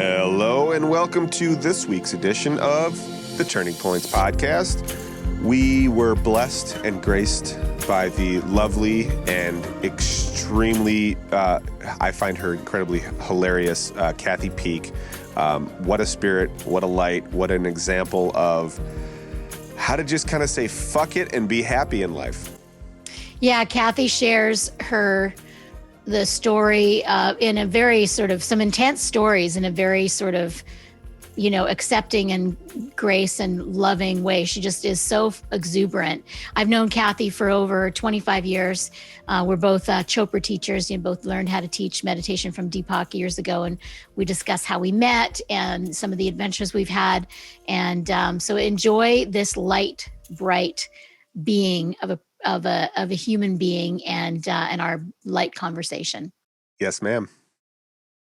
Hello and welcome to this week's edition of the Turning Points podcast. We were blessed and graced by the lovely and extremely, I find her incredibly hilarious, Kathy Peake. What a spirit, what a light, what an example of how to just kind of say fuck it and be happy in life. Yeah, Kathy shares the story in a very sort of some intense stories in a very sort of, accepting and grace and loving way. She just is so exuberant. I've known Kathy for over 25 years. We're both Chopra teachers. Both learned how to teach meditation from Deepak years ago. And we discuss how we met and some of the adventures we've had. And so enjoy this light, bright being of a human being and our light conversation. Yes, ma'am.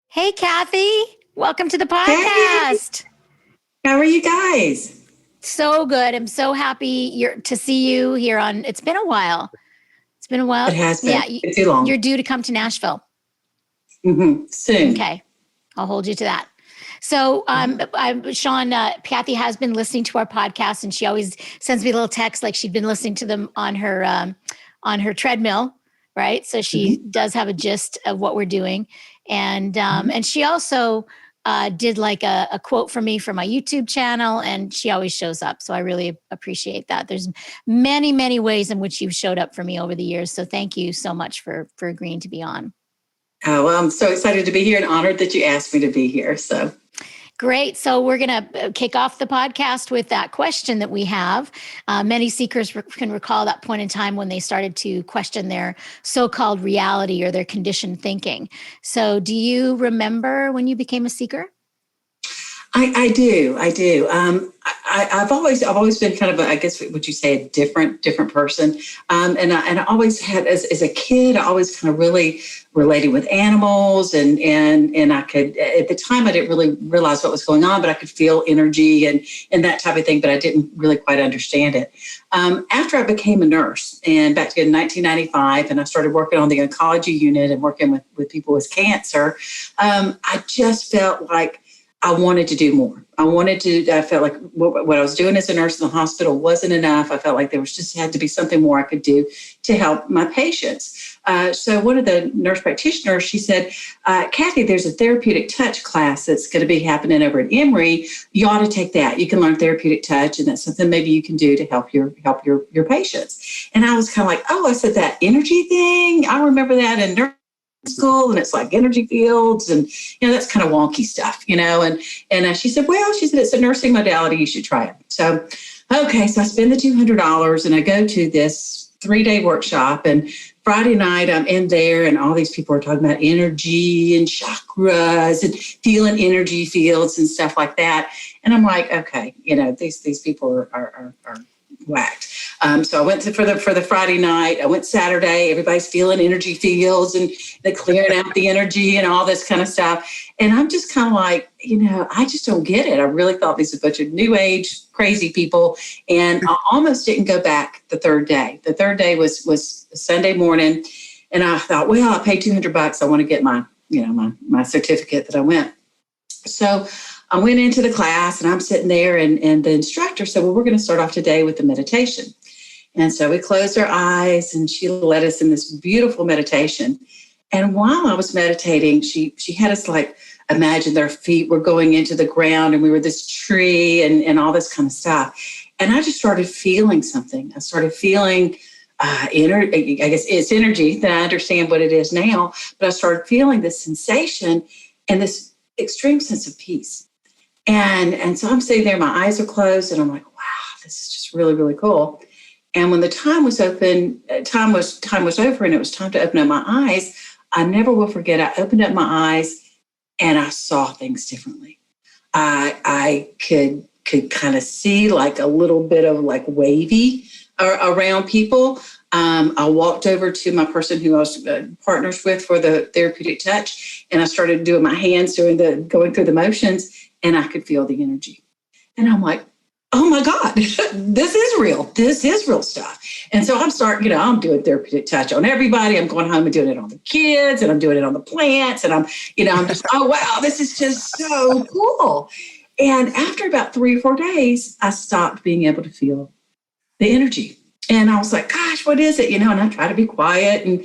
Hey, Kathy, welcome to the podcast. Hey. How are you guys? So good. I'm so happy to see you here on. It's been a while. It has been. Yeah, too long. You're due to come to Nashville. Mm-hmm. Soon. Okay, I'll hold you to that. So, Sean, Kathy has been listening to our podcast, and she always sends me a little text like she'd been listening to them on her treadmill, right? So she does have a gist of what we're doing, and she also did like a quote from me for my YouTube channel, and she always shows up. So I really appreciate that. There's many, many ways in which you've showed up for me over the years. So thank you so much for agreeing to be on. Oh, well, I'm so excited to be here and honored that you asked me to be here. So great. So we're going to kick off the podcast with that question that we have. Many seekers can recall that point in time when they started to question their so-called reality or their conditioned thinking. So do you remember when you became a seeker? I do. I've always been kind of I guess would you say a different person. And I always had as a kid, I always kind of really related with animals and I could, at the time I didn't really realize what was going on, but I could feel energy and that type of thing, but I didn't really quite understand it. After I became a nurse and back in 1995, and I started working on the oncology unit and working with people with cancer, I just felt like I wanted to do more. I felt like what I was doing as a nurse in the hospital wasn't enough. I felt like there had to be something more I could do to help my patients. So one of the nurse practitioners, she said, Kathy, there's a therapeutic touch class that's going to be happening over at Emory. You ought to take that. You can learn therapeutic touch, and that's something maybe you can do to help your patients. And I was kind of like, I said that energy thing. I remember that in nurse school, and it's like energy fields and that's kind of wonky stuff, and she said it's a nursing modality, you should try it. So I spend the $200 and I go to this 3-day workshop, and Friday night I'm in there and all these people are talking about energy and chakras and feeling energy fields and stuff like that, and I'm like, okay, these people are whacked. So I went for the Friday night. I went Saturday. Everybody's feeling energy fields and they're clearing out the energy and all this kind of stuff. And I'm just kind of like, I just don't get it. I really thought these were a bunch of new age crazy people. And I almost didn't go back the third day. The third day was Sunday morning. And I thought, well, I paid $200. I want to get my certificate that I went. So I went into the class and I'm sitting there and the instructor said, well, we're going to start off today with the meditation. And so we closed our eyes and she led us in this beautiful meditation. And while I was meditating, she had us like imagine their feet were going into the ground and we were this tree and all this kind of stuff. And I just started feeling something. I started feeling I guess it's energy that I understand what it is now, but I started feeling this sensation and this extreme sense of peace. And so I'm sitting there, my eyes are closed, and I'm like, wow, this is just really, really cool. And when the time was over, and it was time to open up my eyes, I never will forget. I opened up my eyes, and I saw things differently. I could kind of see like a little bit of like wavy around people. I walked over to my person who I was partners with for the therapeutic touch, and I started doing my hands, going through the motions, and I could feel the energy. And I'm like, oh my God, this is real. This is real stuff. And so I'm starting, I'm doing therapeutic touch on everybody. I'm going home and doing it on the kids, and I'm doing it on the plants. And I'm just, oh, wow, this is just so cool. And after about 3 or 4 days, I stopped being able to feel the energy. And I was like, gosh, what is it? And I try to be quiet and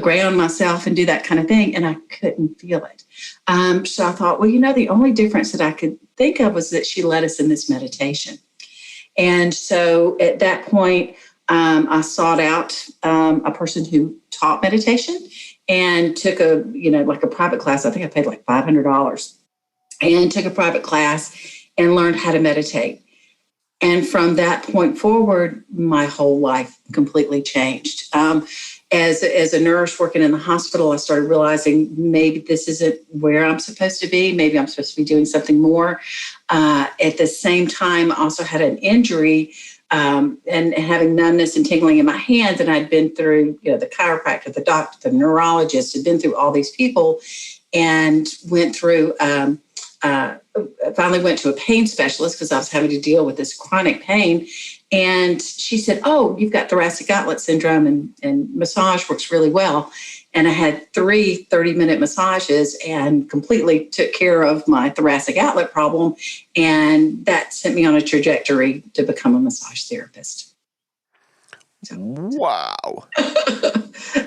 ground myself and do that kind of thing. And I couldn't feel it. So I thought, well, the only difference that I could think of was that she led us in this meditation. And so at that point, I sought out a person who taught meditation and took a private class. I think I paid like $500 and took a private class and learned how to meditate. And from that point forward, my whole life completely changed. As a nurse working in the hospital, I started realizing maybe this isn't where I'm supposed to be. Maybe I'm supposed to be doing something more. At the same time, I also had an injury and having numbness and tingling in my hands. And I'd been through, the chiropractor, the doctor, the neurologist, had been through all these people and went through finally went to a pain specialist because I was having to deal with this chronic pain. And she said, oh, you've got thoracic outlet syndrome and massage works really well. And I had 3 30-minute massages and completely took care of my thoracic outlet problem. And that sent me on a trajectory to become a massage therapist. Wow.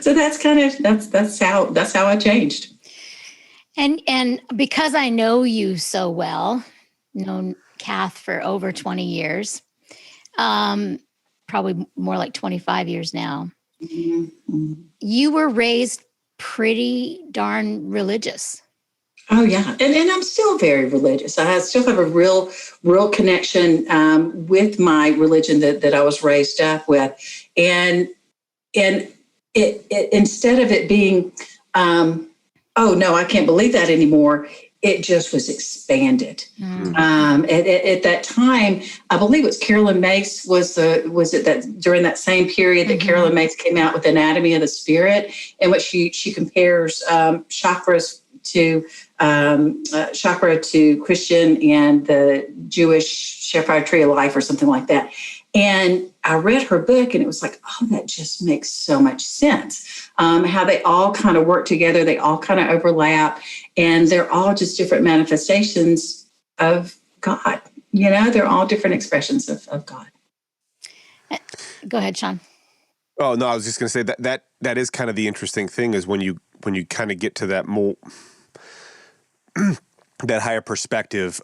So that's how I changed. And because I know you so well, known Kath for over 20 years, probably more like 25 years now, you were raised pretty darn religious. Oh, yeah. And I'm still very religious. I still have a real connection with my religion that I was raised up with. And it instead of it being, oh, no, I can't believe that anymore, it just was expanded. At that time, I believe it was Carolyn Mace was it that during that same period that Carolyn Mace came out with Anatomy of the Spirit, in which she compares chakras to chakra to Christian and the Jewish Shepherd Tree of Life or something like that. And I read her book and it was like, oh, that just makes so much sense. How they all kind of work together. They all kind of overlap and they're all just different manifestations of God. They're all different expressions of God. Go ahead, Sean. Oh, no, I was just going to say that is kind of the interesting thing is when you kind of get to that more that higher perspective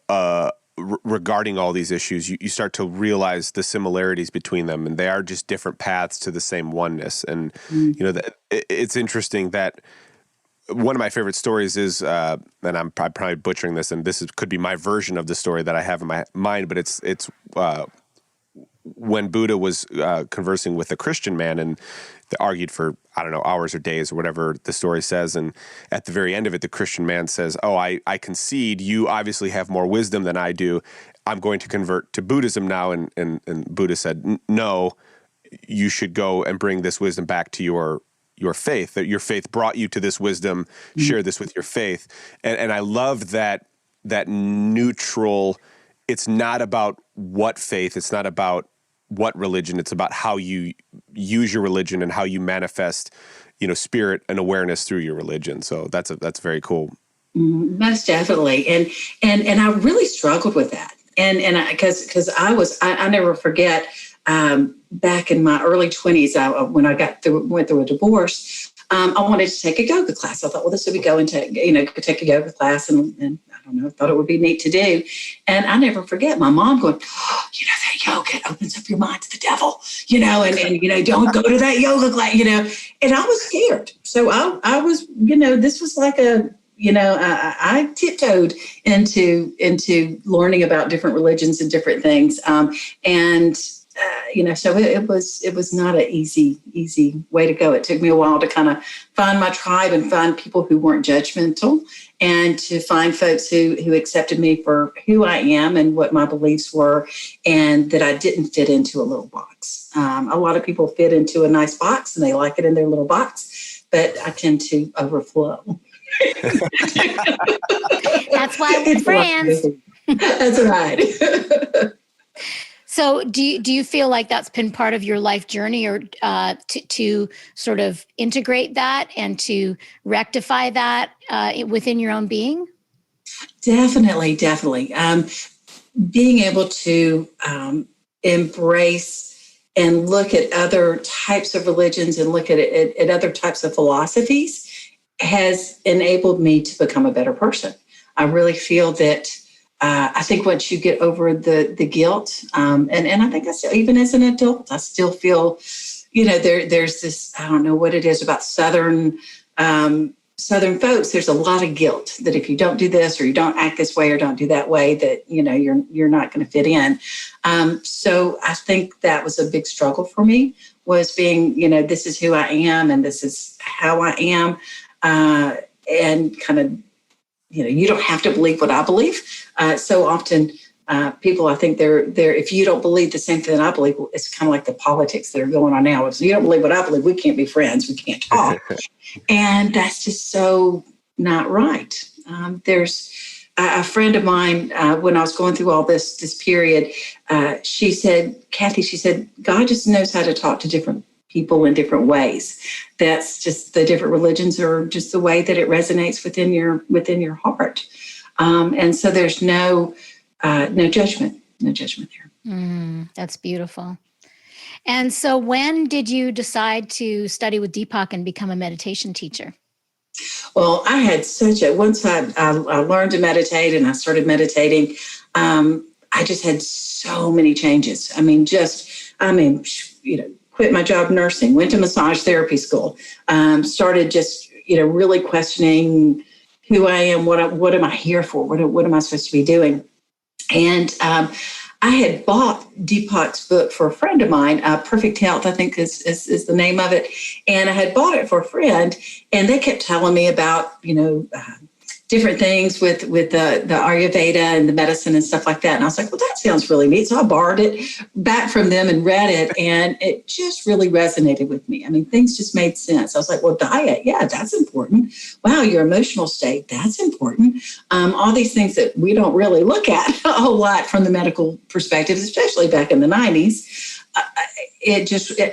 regarding all these issues, you start to realize the similarities between them, and they are just different paths to the same oneness. And it's interesting that one of my favorite stories is, and I'm probably butchering this, and could be my version of the story that I have in my mind, but it's when Buddha was conversing with a Christian man, and they argued for, I don't know, hours or days or whatever the story says. And at the very end of it, the Christian man says, oh, I concede you obviously have more wisdom than I do. I'm going to convert to Buddhism now. And Buddha said, no, you should go and bring this wisdom back to your faith, that your faith brought you to this wisdom, share this with your faith. And I love that neutral, it's not about what faith, it's not about what religion, it's about how you use your religion and how you manifest, spirit and awareness through your religion. So that's very cool. Most definitely. And I really struggled with that. And because I never forget, back in my early 20s, when I went through a divorce, I wanted to take a yoga class. I thought, well, this would be going to, take a yoga class and I don't know, thought it would be neat to do. And I never forget my mom going, oh, that yoga, it opens up your mind to the devil, and don't go to that yoga class, and I was scared. So I was, this was like I tiptoed into learning about different religions and different things. So it was not an easy way to go. It took me a while to kind of find my tribe and find people who weren't judgmental and to find folks who accepted me for who I am and what my beliefs were, and that I didn't fit into a little box. A lot of people fit into a nice box and they like it in their little box, but I tend to overflow. That's why we're friends. That's right. So do you feel like that's been part of your life journey, or to sort of integrate that and to rectify that within your own being? Definitely, definitely. Being able to embrace and look at other types of religions and look at other types of philosophies has enabled me to become a better person. I really feel that I think once you get over the guilt, and I think I still, even as an adult, I still feel, there's this, I don't know what it is about Southern folks. There's a lot of guilt that if you don't do this or you don't act this way or don't do that way, that you're not going to fit in. So I think that was a big struggle for me, was being, this is who I am and this is how I am, and kind of, you don't have to believe what I believe. So often people, I think they're if you don't believe the same thing that I believe, it's kind of like the politics that are going on now. If you don't believe what I believe, we can't be friends. We can't talk. And that's just so not right. There's a friend of mine, when I was going through all this period, she said, Kathy, God just knows how to talk to different people in different ways. That's just the different religions are just the way that it resonates within your heart. And so there's no judgment there. That's beautiful. And so when did you decide to study with Deepak and become a meditation teacher? Well, I had once I learned to meditate and I started meditating, I just had so many changes. Quit my job nursing, went to massage therapy school, started just, really questioning who I am, what am I here for? What am I supposed to be doing? And I had bought Deepak's book for a friend of mine, Perfect Health, I think is the name of it. And I had bought it for a friend, and they kept telling me about, different things with the Ayurveda and the medicine and stuff like that. And I was like, well, that sounds really neat. So I borrowed it back from them and read it, and it just really resonated with me. Things just made sense. I was like, well, diet, yeah, that's important. Wow, your emotional state, that's important. All these things that we don't really look at a whole lot from the medical perspective, especially back in the 90s.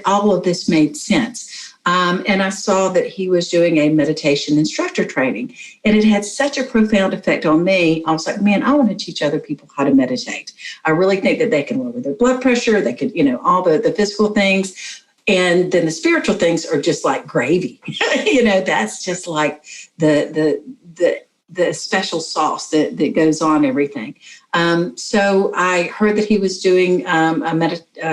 All of this made sense. And I saw that he was doing a meditation instructor training, and it had such a profound effect on me. I was like, man, I want to teach other people how to meditate. I really think that they can lower their blood pressure. They could, all the physical things. And then the spiritual things are just like gravy. That's just like the special sauce that goes on everything. So I heard that he was doing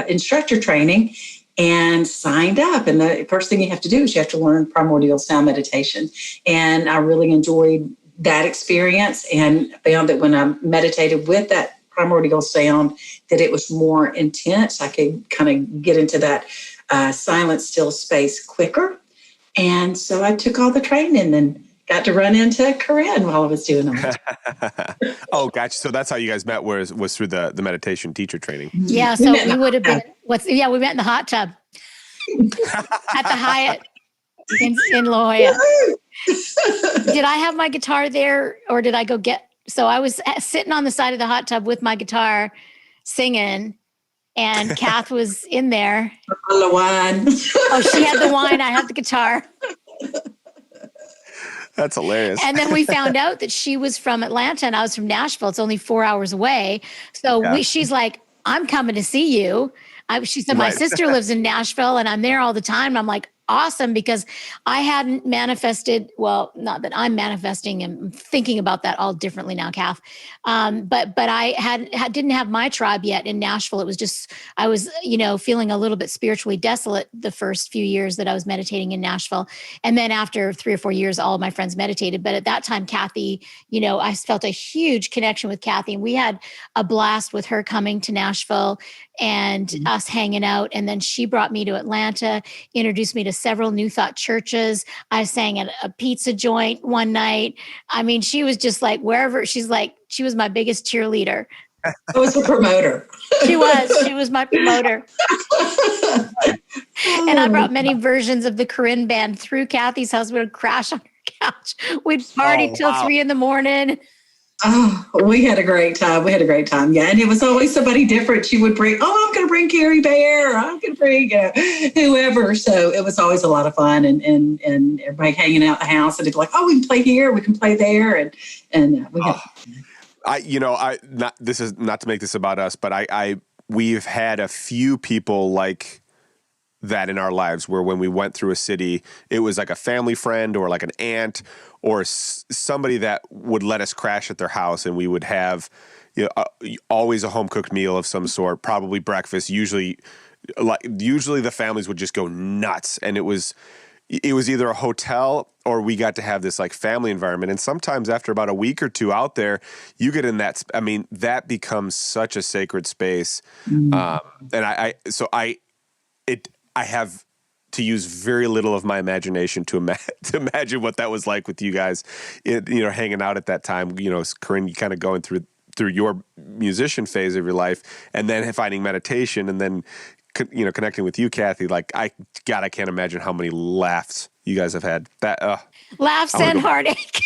instructor training, and signed up. And the first thing you have to do is you have to learn primordial sound meditation. And I really enjoyed that experience and found that when I meditated with that primordial sound, that it was more intense. I could kind of get into that silent, still space quicker. And so I took all the training and got to run into Corinne while I was doing all that. Oh, gotcha. So that's how you guys met, was through the meditation teacher training. Yeah. So we would have been, we met in the hot tub at the Hyatt in La Jolla. Did I have my guitar there, or did I go so I was sitting on the side of the hot tub with my guitar singing, and Kath was in there. The wine. Oh, she had the wine. I had the guitar. That's hilarious. And then we found out that she was from Atlanta and I was from Nashville. It's only 4 hours away. So she's like, I'm coming to see you. She said, my sister lives in Nashville and I'm there all the time. And I'm like, awesome, because I hadn't manifested. Well, not that I'm manifesting and thinking about that all differently now, Kath. But I didn't have my tribe yet in Nashville. It was just, I was, feeling a little bit spiritually desolate the first few years that I was meditating in Nashville. And then after 3 or 4 years, all of my friends meditated. But at that time, Kathy, I felt a huge connection with Kathy, and we had a blast with her coming to Nashville and us hanging out. And then she brought me to Atlanta, introduced me to several New Thought churches. I sang at a pizza joint one night. She was just like, wherever, she was my biggest cheerleader. I was a promoter. She was my promoter. And I brought many versions of the Corinne band through Kathy's house. We would crash on her couch. We'd party till 3 a.m. Oh, we had a great time. We had a great time. Yeah. And it was always somebody different. She would bring, I'm going to bring Carrie Bear. Or I'm going to bring whoever. So it was always a lot of fun and everybody hanging out the house. And it'd be like, we can play here. We can play there. And we had. This is not to make this about us, but we've had a few people like that in our lives where when we went through a city, it was like a family friend or like an aunt or somebody that would let us crash at their house, and we would have always a home cooked meal of some sort, probably breakfast. Usually the families would just go nuts, and it was either a hotel or we got to have this like family environment. And sometimes after about a week or two out there, you get in that. I mean, that becomes such a sacred space, and I have to use very little of my imagination to imagine what that was like with you guys, hanging out at that time. Corinne, you kind of going through your musician phase of your life, and then finding meditation, and then connecting with you, Kathy. Like, I can't imagine how many laughs you guys have had. Laughs and heartache.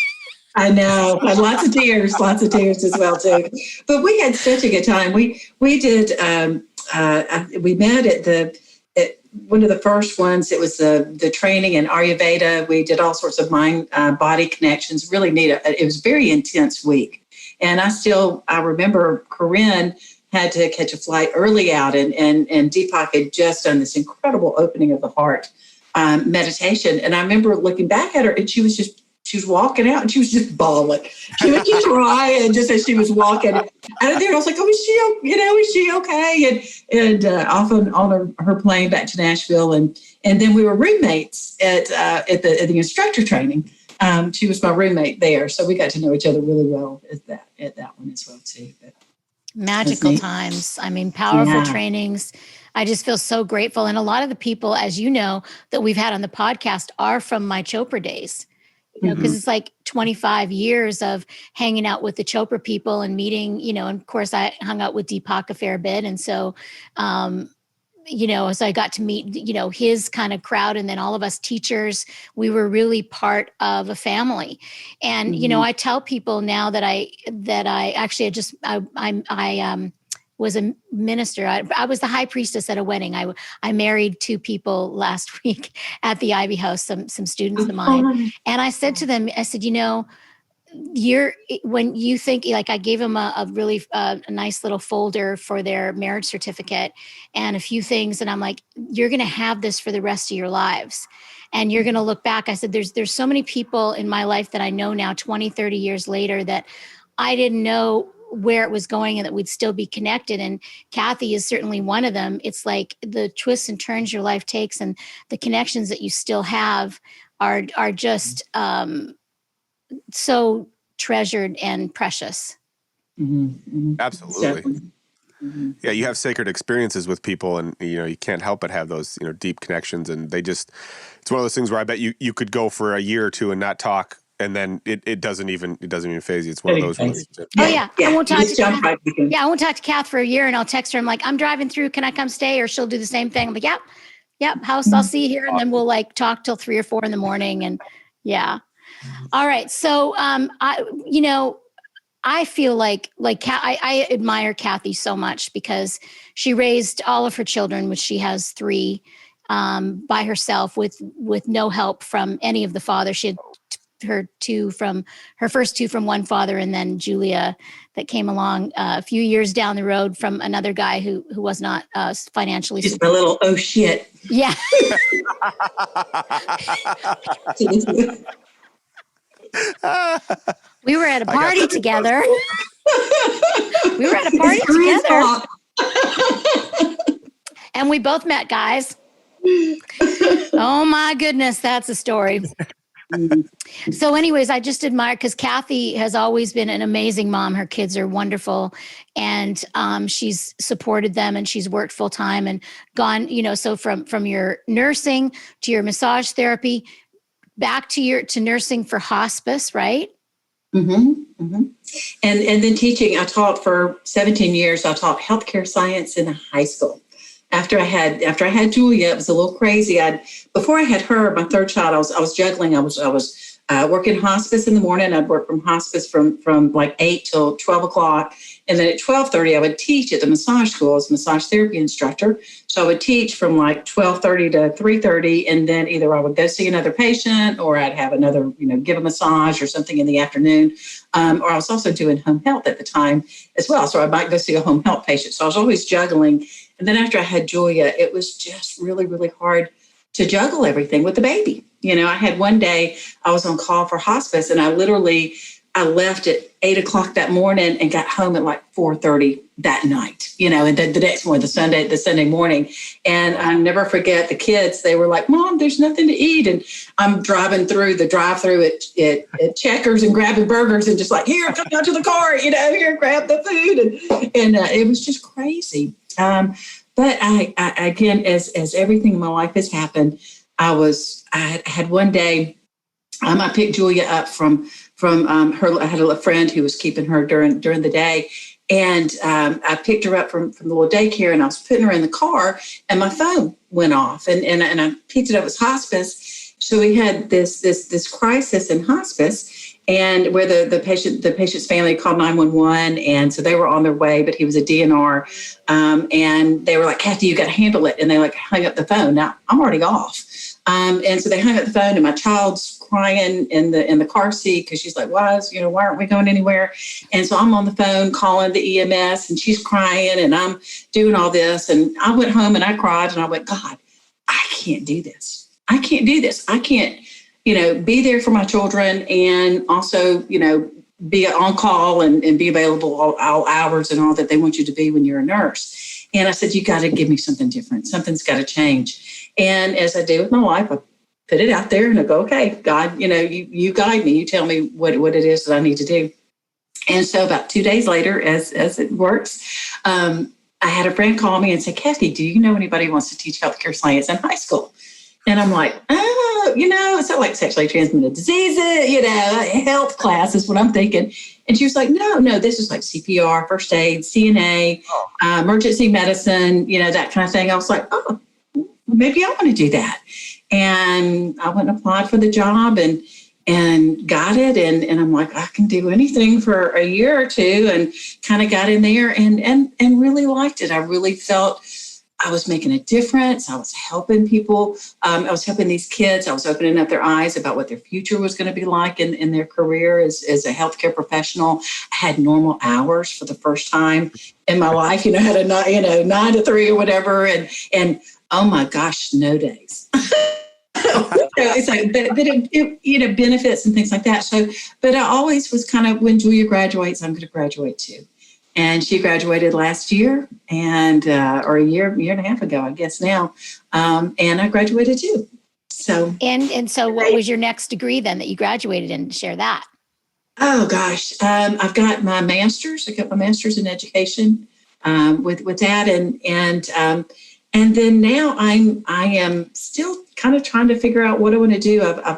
I know, and lots of tears as well too. But we had such a good time. We did. We met at one of the first ones. It was the training in Ayurveda. We did all sorts of mind body connections. Really neat. It was a very intense week, and I remember Corinne had to catch a flight early out, and Deepak had just done this incredible opening of the heart meditation. And I remember looking back at her, and she was walking out, and she was just bawling. She was just crying just as she was walking out of there. I was like, is she okay? And off on her plane back to Nashville, and then we were roommates at the instructor training. She was my roommate there, so we got to know each other really well at that one as well too. But magical times. I mean, powerful trainings. I just feel so grateful. And a lot of the people, as you know, that we've had on the podcast are from my Chopra days, because it's like 25 years of hanging out with the Chopra people and meeting, and of course I hung out with Deepak a fair bit. And so, so I got to meet, his kind of crowd, and then all of us teachers, we were really part of a family. And, I tell people now that I actually was a minister. I was the high priestess at a wedding. I married two people last week at the Ivy House, some students of mine. And I said to them, I said, when you think, like, I gave them a really nice little folder for their marriage certificate and a few things. And I'm like, you're going to have this for the rest of your lives. And you're going to look back. I said, there's so many people in my life that I know now 20, 30 years later that I didn't know where it was going and that we'd still be connected. And Kathy is certainly one of them. It's like the twists and turns your life takes and the connections that you still have are just so treasured and precious. Absolutely. Yeah, you have sacred experiences with people, and you can't help but have those deep connections, and it's one of those things where I bet you could go for a year or two and not talk, and then it doesn't even phase you. It's one of those relationships. Oh yeah. I won't talk to Kath. I won't talk to Kath for a year, and I'll text her. I'm like, I'm driving through. Can I come stay? Or she'll do the same thing. I'm like, yep. House. I'll see you here, and then we'll like talk till 3 or 4 in the morning. And yeah. All right. So I feel like I admire Kathy so much because she raised all of her children, which she has 3, by herself with no help from any of the fathers. She had her first 2 from one father, and then Julia that came along a few years down the road from another guy who was not financially. Just a little oh shit. Yeah. We were at a party together. And we both met guys. Oh my goodness, that's a story. So anyways, I just admire, because Kathy has always been an amazing mom. Her kids are wonderful, and she's supported them, and she's worked full time and gone, so from your nursing to your massage therapy, back to nursing for hospice, right? And then teaching. I taught for 17 years. I taught healthcare science in a high school. After I had Julia, it was a little crazy. Before I had her, my third child, I was juggling. I was work in hospice in the morning. I'd work from hospice from like 8 till 12 o'clock. And then at 12:30, I would teach at the massage school as a massage therapy instructor. So I would teach from like 12:30 to 3:30. And then either I would go see another patient or I'd have another, give a massage or something in the afternoon. Or I was also doing home health at the time as well. So I might go see a home health patient. So I was always juggling. And then after I had Julia, it was just really, really hard to juggle everything with the baby. I had one day I was on call for hospice and I left at 8 o'clock that morning and got home at like 4:30 that night, and then the next morning, the Sunday morning. And I never forget the kids, they were like, Mom, there's nothing to eat. And I'm driving through the drive-through at Checkers and grabbing burgers and just like, here, come out to the car, here, grab the food. And it was just crazy. But I again, as everything in my life has happened, I had one day, I picked Julia up from her. I had a friend who was keeping her during the day. And I picked her up from the little daycare and I was putting her in the car and my phone went off and I picked it up as hospice. So we had this crisis in hospice and where the patient's family called 911. And so they were on their way, but he was a DNR. And they were like, Kathy, you got to handle it. And they like hung up the phone. Now I'm already off. And so they hung up the phone and my child's crying in the car seat because she's like, why aren't we going anywhere? And so I'm on the phone calling the EMS and she's crying and I'm doing all this. And I went home and I cried and I went, God, I can't do this. I can't do this. I can't, be there for my children and also, be on call and be available all hours and all that they want you to be when you're a nurse. And I said, you got to give me something different. Something's got to change. And as I do with my life, I put it out there and I go, okay, God, you guide me. You tell me what it is that I need to do. And so about 2 days later, as it works, I had a friend call me and say, Kathy, do you know anybody who wants to teach healthcare science in high school? And I'm like, it's not like sexually transmitted diseases, health class is what I'm thinking. And she was like, no, this is like CPR, first aid, CNA, emergency medicine, that kind of thing. I was like, oh, maybe I want to do that. And I went and applied for the job and got it. And I'm like, I can do anything for a year or two and kind of got in there and really liked it. I really felt I was making a difference. I was helping people. I was helping these kids. I was opening up their eyes about what their future was going to be like in their career as a healthcare professional. I had normal hours for the first time in my life. Had a 9 to 3 or whatever. And oh my gosh, snow days. It's like, but it benefits and things like that. So, but I always was kind of, when Julia graduates, I'm going to graduate too. And she graduated last year and, or a year and a half ago, I guess now. And I graduated too. So. And so what was your next degree then that you graduated in? Share that. Oh gosh. I've got my master's. I got my master's in education, with that. And then now I am still kind of trying to figure out what I want to do. I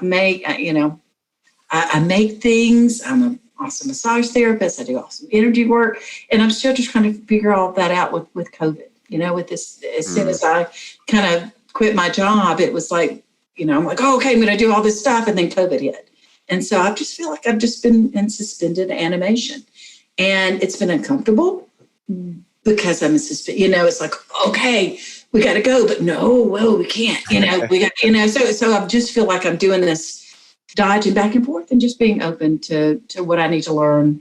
make things. I'm an awesome massage therapist. I do awesome energy work. And I'm still just trying to figure all that out with COVID, with this, as soon as I kind of quit my job, it was like, I'm like, oh, okay, I'm going to do all this stuff. And then COVID hit. And so I just feel like I've just been in suspended animation and it's been uncomfortable because I'm in suspended, it's like, okay, we got to go, but no, well, we can't, we got, so I just feel like I'm doing this dodging back and forth and just being open to what I need to learn,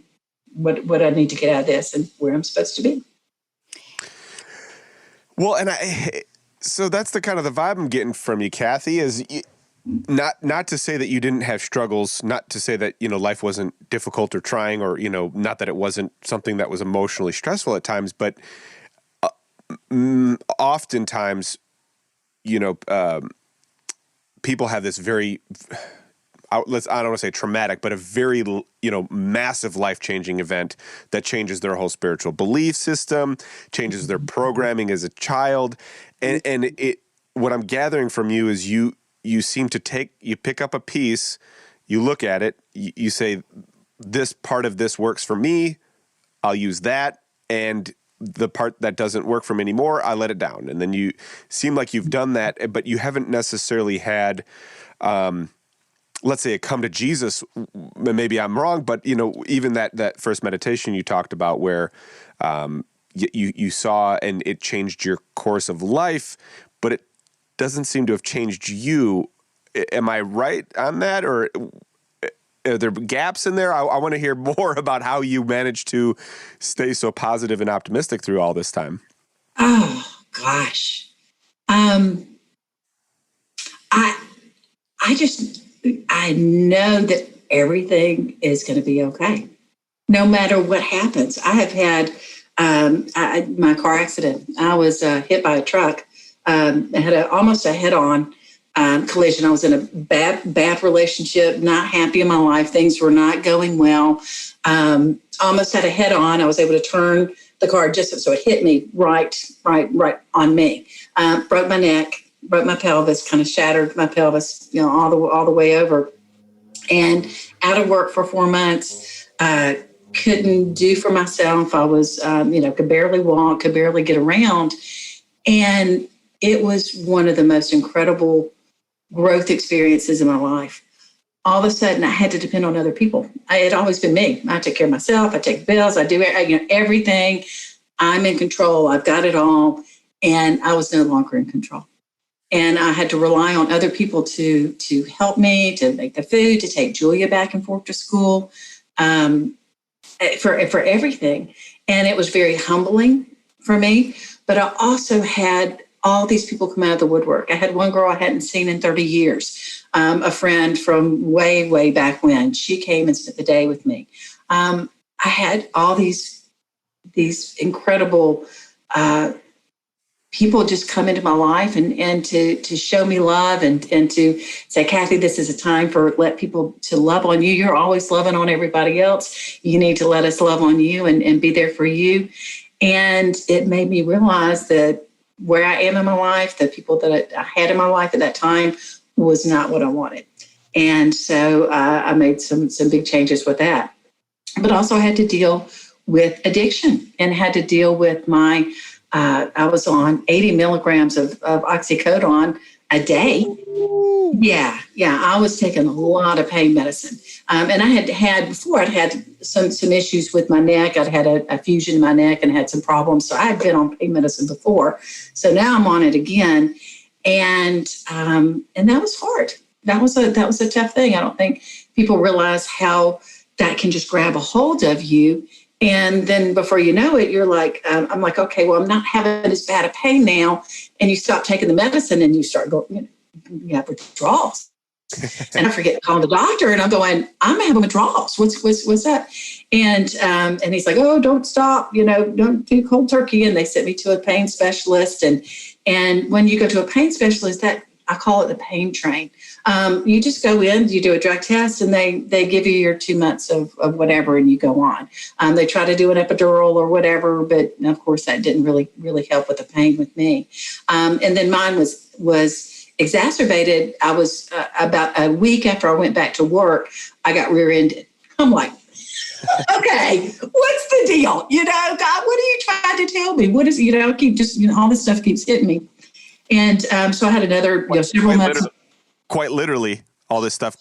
what I need to get out of this and where I'm supposed to be. Well, so that's the kind of the vibe I'm getting from you, Kathy, is not to say that you didn't have struggles, not to say that, life wasn't difficult or trying or, not that it wasn't something that was emotionally stressful at times, but oftentimes, people have this very, I don't want to say traumatic, but a very, massive life-changing event that changes their whole spiritual belief system, changes their programming as a child. And what I'm gathering from you is you seem to you pick up a piece, you look at it, you say, this part of this works for me, I'll use that. And the part that doesn't work for me anymore, I let it down. And then you seem like you've done that, but you haven't necessarily had, let's say, a come to Jesus, maybe I'm wrong, but, even that first meditation you talked about where you saw and it changed your course of life, but it doesn't seem to have changed you. Am I right on that? Or are there gaps in there? I want to hear more about how you managed to stay so positive and optimistic through all this time. Oh gosh. I know that everything is going to be okay, no matter what happens. I have had my car accident. I was hit by a truck. I had almost a head-on collision. I was in a bad relationship, not happy in my life. Things were not going well. Almost had a head-on. I was able to turn the car just so it hit me right on me. Broke my neck, broke my pelvis, kind of shattered my pelvis, all the way over. And out of work for 4 months. Couldn't do for myself. I was, could barely walk, could barely get around. And it was one of the most incredible growth experiences in my life. All of a sudden, I had to depend on other people. It had always been me. I take care of myself. I take bills. I do everything. I'm in control. I've got it all. And I was no longer in control. And I had to rely on other people to help me, to make the food, to take Julia back and forth to school, for everything. And it was very humbling for me. But I also had all these people come out of the woodwork. I had one girl I hadn't seen in 30 years, a friend from way, way back when. She came and spent the day with me. I had all these incredible people just come into my life and to show me love and to say, Kathy, this is a time for let people to love on you. You're always loving on everybody else. You need to let us love on you and be there for you. And it made me realize that where I am in my life, the people that I had in my life at that time was not what I wanted. And so I made some big changes with that. But also I had to deal with addiction and had to deal with my I was on 80 milligrams of oxycodone a day. Yeah. I was taking a lot of pain medicine. And I had some issues with my neck. I'd had a fusion in my neck and had some problems. So I had been on pain medicine before. So now I'm on it again. And that was hard. That was a tough thing. I don't think people realize how that can just grab a hold of you. And then before you know it, you're like, I'm like, okay, well, I'm not having as bad a pain now. And you stop taking the medicine and you start going, you have withdrawals. And I forget to call the doctor and I'm going, I'm having withdrawals. What's that? And he's like, oh, don't stop, don't do cold turkey. And they sent me to a pain specialist. And when you go to a pain specialist, that I call it the pain train. You just go in, you do a drug test, and they give you your 2 months of whatever, and you go on. They try to do an epidural or whatever, but of course that didn't really help with the pain with me. And then mine was exacerbated. I was about a week after I went back to work, I got rear-ended. I'm like, okay, what's the deal? God, what are you trying to tell me? What is, keep just, all this stuff keeps hitting me. And so I had another several months. Quite literally, all this stuff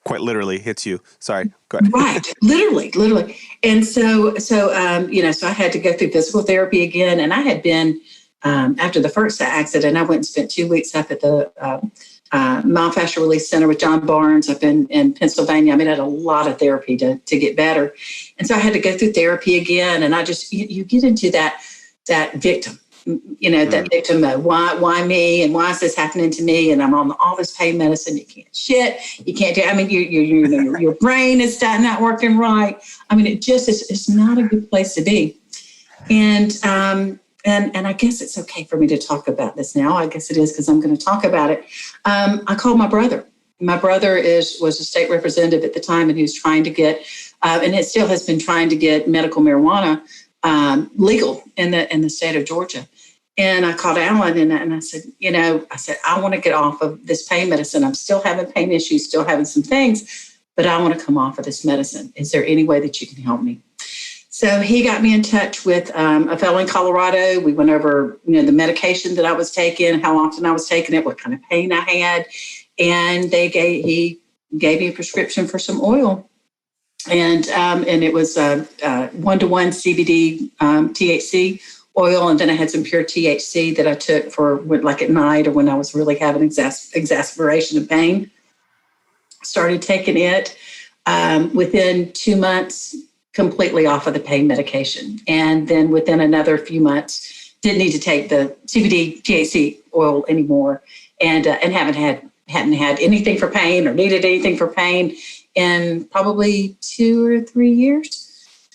quite literally hits you. Sorry, go ahead. Right, literally. And so I had to go through physical therapy again. And I had been, after the first accident, I went and spent 2 weeks up at the Myofascial Release Center with John Barnes up in Pennsylvania. I had a lot of therapy to get better. And so I had to go through therapy again. And I just, you get into that victim. That victim mode. Why me? And why is this happening to me? And I'm on all this pain medicine. You can't shit. You can't do. Your brain is not working right. It just is. It's not a good place to be. And I guess it's okay for me to talk about this now. I guess it is because I'm going to talk about it. I called my brother. My brother was a state representative at the time, and he was trying to get, and it still has been trying to get medical marijuana legal in the state of Georgia. And I called Alan and I said, I want to get off of this pain medicine. I'm still having pain issues, still having some things, but I want to come off of this medicine. Is there any way that you can help me? So he got me in touch with a fellow in Colorado. We went over, the medication that I was taking, how often I was taking it, what kind of pain I had. And he gave me a prescription for some oil. And it was 1-to-1 CBD THC oil, and then I had some pure THC that I took for like at night or when I was really having exacerbation of pain. Started taking it within 2 months, completely off of the pain medication, and then within another few months, didn't need to take the CBD THC oil anymore, and hadn't had anything for pain or needed anything for pain in probably 2 or 3 years.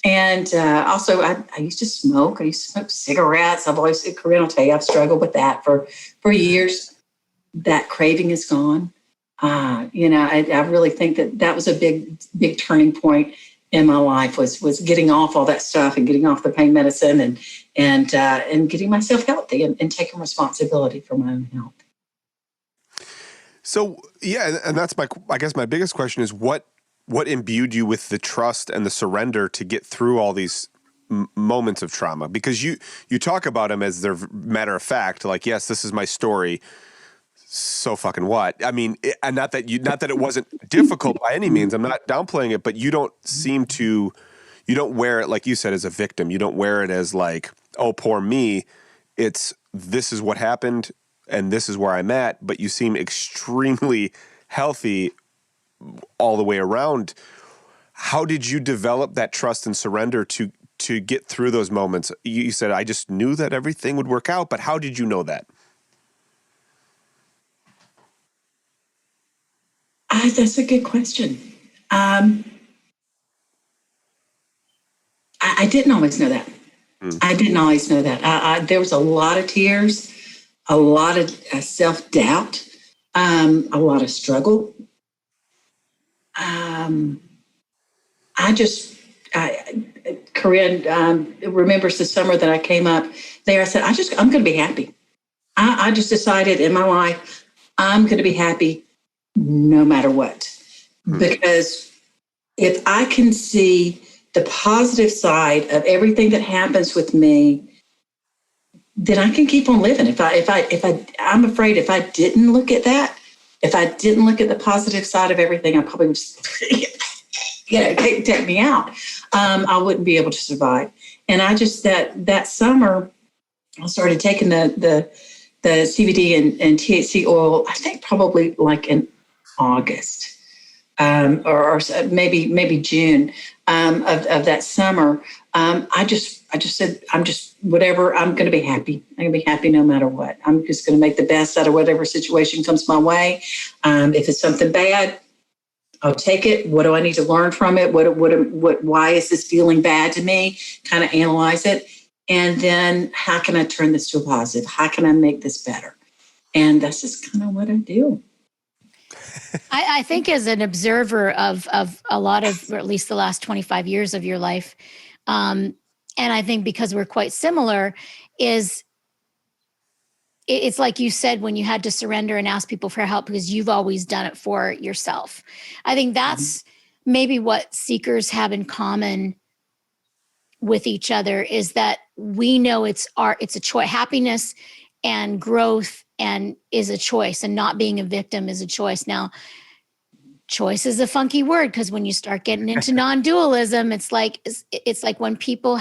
And also, I used to smoke. I used to smoke cigarettes. Corinne will tell you, I've struggled with that for years. That craving is gone. I really think that was a big turning point in my life was getting off all that stuff and getting off the pain medicine and getting myself healthy and taking responsibility for my own health. So, yeah, and that's I guess my biggest question is what imbued you with the trust and the surrender to get through all these moments of trauma? Because you talk about them as they're matter of fact, like, yes, this is my story. So fucking what? I mean, and not that it wasn't difficult by any means. I'm not downplaying it, but you don't wear it, like you said, as a victim. You don't wear it as like, oh, poor me. This is what happened and this is where I'm at, but you seem extremely healthy all the way around. How did you develop that trust and surrender to get through those moments? You said, I just knew that everything would work out, but how did you know that? That's a good question. I didn't always know that. I didn't always know that. There was a lot of tears, a lot of self-doubt, a lot of struggle. Corinne remembers the summer that I came up there. I said, I'm going to be happy. I just decided in my life, I'm going to be happy no matter what. Because if I can see the positive side of everything that happens with me, then I can keep on living. I'm afraid if I didn't look at that, if I didn't look at the positive side of everything, I probably would take me out. I wouldn't be able to survive. And I just, that summer, I started taking the CBD and THC oil, I think probably like in August or maybe June of that summer. I just said, I'm just whatever. I'm going to be happy. I'm going to be happy no matter what. I'm just going to make the best out of whatever situation comes my way. If it's something bad, I'll take it. What do I need to learn from it? Why is this feeling bad to me? Kind of analyze it. And then how can I turn this to a positive? How can I make this better? And that's just kind of what I do. I think as an observer of a lot of, or at least the last 25 years of your life, and I think because we're quite similar, it's like you said, when you had to surrender and ask people for help because you've always done it for yourself. I think that's maybe what seekers have in common with each other, is that we know it's a choice. Happiness and growth and is a choice, and not being a victim is a choice. Now, choice is a funky word, because when you start getting into non-dualism, it's like when people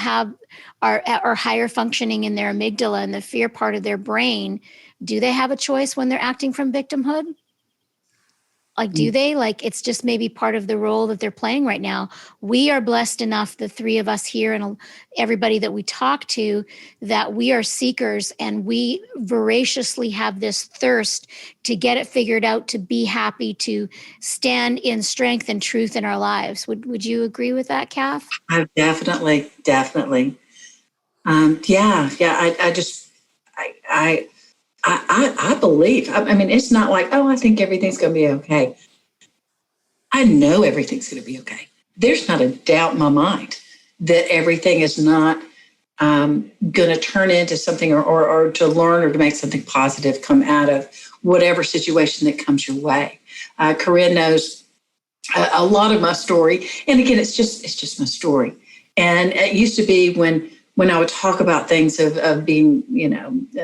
are higher functioning in their amygdala and the fear part of their brain, do they have a choice when they're acting from victimhood? Like, do they? Like, it's just maybe part of the role that they're playing right now. We are blessed enough, the three of us here and everybody that we talk to, that we are seekers and we voraciously have this thirst to get it figured out, to be happy, to stand in strength and truth in our lives. Would you agree with that, Kath? Definitely. I believe. I mean, it's not like, oh, I think everything's going to be okay. I know everything's going to be okay. There's not a doubt in my mind that everything is not going to turn into something or to learn or to make something positive come out of whatever situation that comes your way. Corinne knows a lot of my story. And again, it's just my story. And it used to be when I would talk about things of being,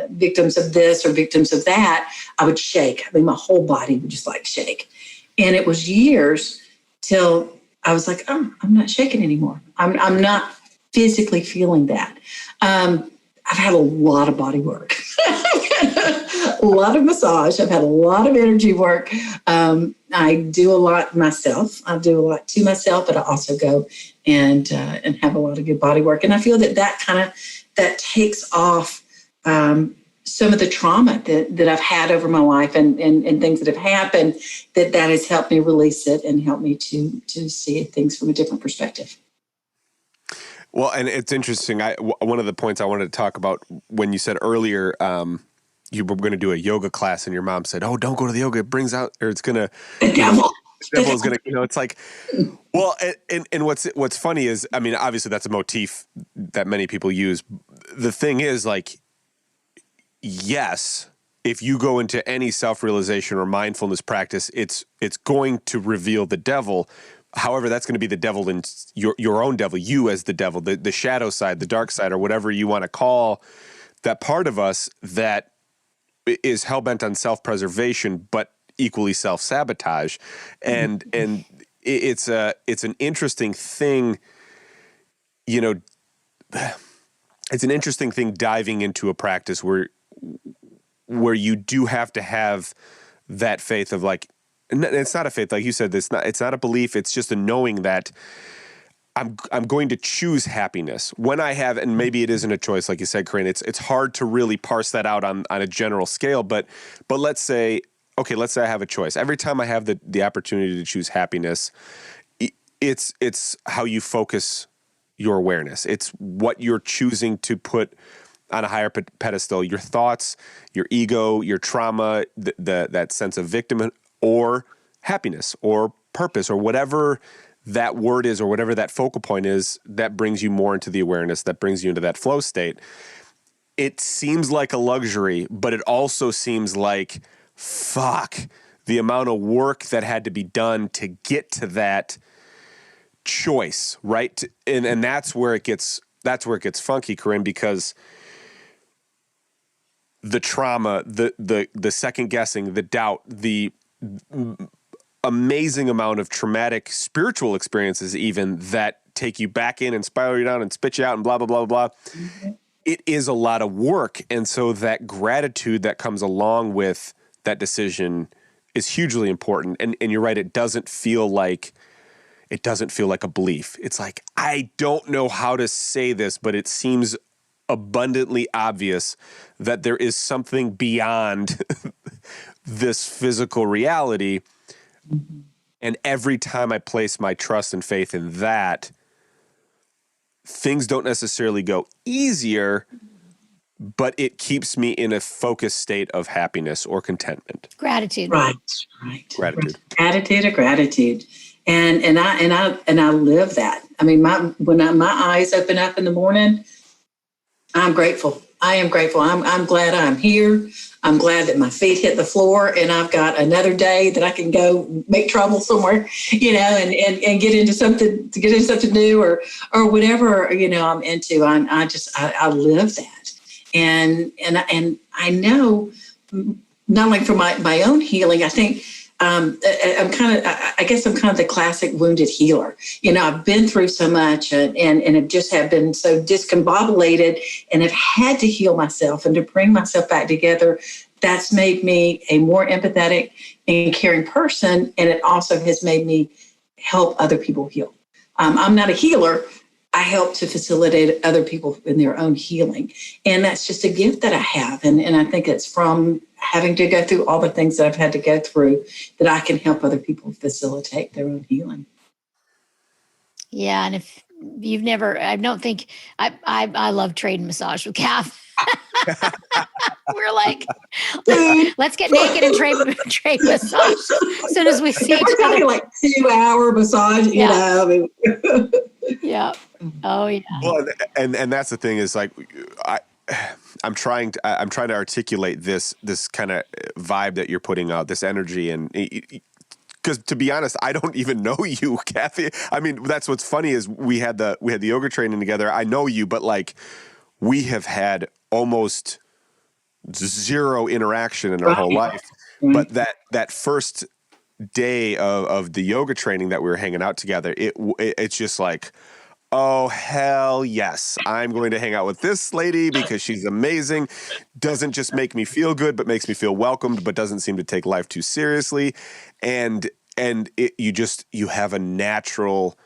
victims of this or victims of that, I would shake. I mean, my whole body would just like shake. And it was years till I was like, oh, I'm not shaking anymore. I'm not physically feeling that. I've had a lot of body work, a lot of massage. I've had a lot of energy work. I do a lot myself. I do a lot to myself, but I also go and have a lot of good body work. And I feel that takes off some of the trauma that I've had over my life and things that have happened, that has helped me release it and helped me to see things from a different perspective. Well, and it's interesting. One of the points I wanted to talk about when you said earlier, you were going to do a yoga class and your mom said, "Oh, don't go to the yoga. It brings out, or it's going to, the devil. The devil is going to, it's like, well, and what's funny is, I mean, obviously that's a motif that many people use. The thing is, like, yes, if you go into any self-realization or mindfulness practice, it's going to reveal the devil. However, that's going to be the devil in your own devil, you as the devil, the shadow side, the dark side, or whatever you want to call that part of us that is hell-bent on self-preservation, but equally self-sabotage. And it's an interesting thing, it's an interesting thing diving into a practice where you do have to have that faith of like, and it's not a faith, like you said, it's not a belief. It's just a knowing that I'm going to choose happiness when I have, and maybe it isn't a choice, like you said, Corinne. It's hard to really parse that out on a general scale. But let's say I have a choice. Every time I have the opportunity to choose happiness, it's how you focus your awareness. It's what you're choosing to put on a higher pedestal. Your thoughts, your ego, your trauma, that sense of victim, or happiness or purpose or whatever that word is or whatever that focal point is that brings you more into the awareness, that brings you into that flow state. It seems like a luxury, but it also seems like, fuck, the amount of work that had to be done to get to that choice, right? And that's where it gets funky, Corinne, because the trauma, the second guessing, the doubt, the amazing amount of traumatic spiritual experiences even that take you back in and spiral you down and spit you out and blah, blah, blah, blah. Mm-hmm. It is a lot of work. And so that gratitude that comes along with that decision is hugely important. And you're right, it doesn't feel like a belief. It's like, I don't know how to say this, but it seems abundantly obvious that there is something beyond this physical reality. Mm-hmm. And every time I place my trust and faith in that, things don't necessarily go easier, but it keeps me in a focused state of happiness or contentment. Gratitude. Right. Gratitude. Attitude of gratitude. And I live that. I mean, when my eyes open up in the morning, I'm grateful. I am grateful. I'm glad I'm here. I'm glad that my feet hit the floor and I've got another day that I can go make trouble somewhere, and get into something new or whatever, I'm into. I live that. And I know not only for my own healing, I think I'm kind of the classic wounded healer. I've been through so much and have just have been so discombobulated and have had to heal myself and to bring myself back together. That's made me a more empathetic and caring person. And it also has made me help other people heal. I'm not a healer. I help to facilitate other people in their own healing. And that's just a gift that I have. And I think it's from having to go through all the things that I've had to go through that I can help other people facilitate their own healing. Yeah. And if you've never, I don't think, I love trade and massage with Kath. We're like, let's get naked and trade massage as soon as we see each other. Like 2-hour massage, Yeah. Yeah. Oh yeah. Well, and that's the thing is like, I'm trying to articulate this kind of vibe that you're putting out, this energy, and because to be honest, I don't even know you, Kathy. I mean, that's what's funny is we had the yoga training together. I know you, but like we have had almost zero interaction in our whole life. But that first day of the yoga training that we were hanging out together, it's just like, oh, hell yes. I'm going to hang out with this lady because she's amazing. Doesn't just make me feel good, but makes me feel welcomed, but doesn't seem to take life too seriously. And you have a natural,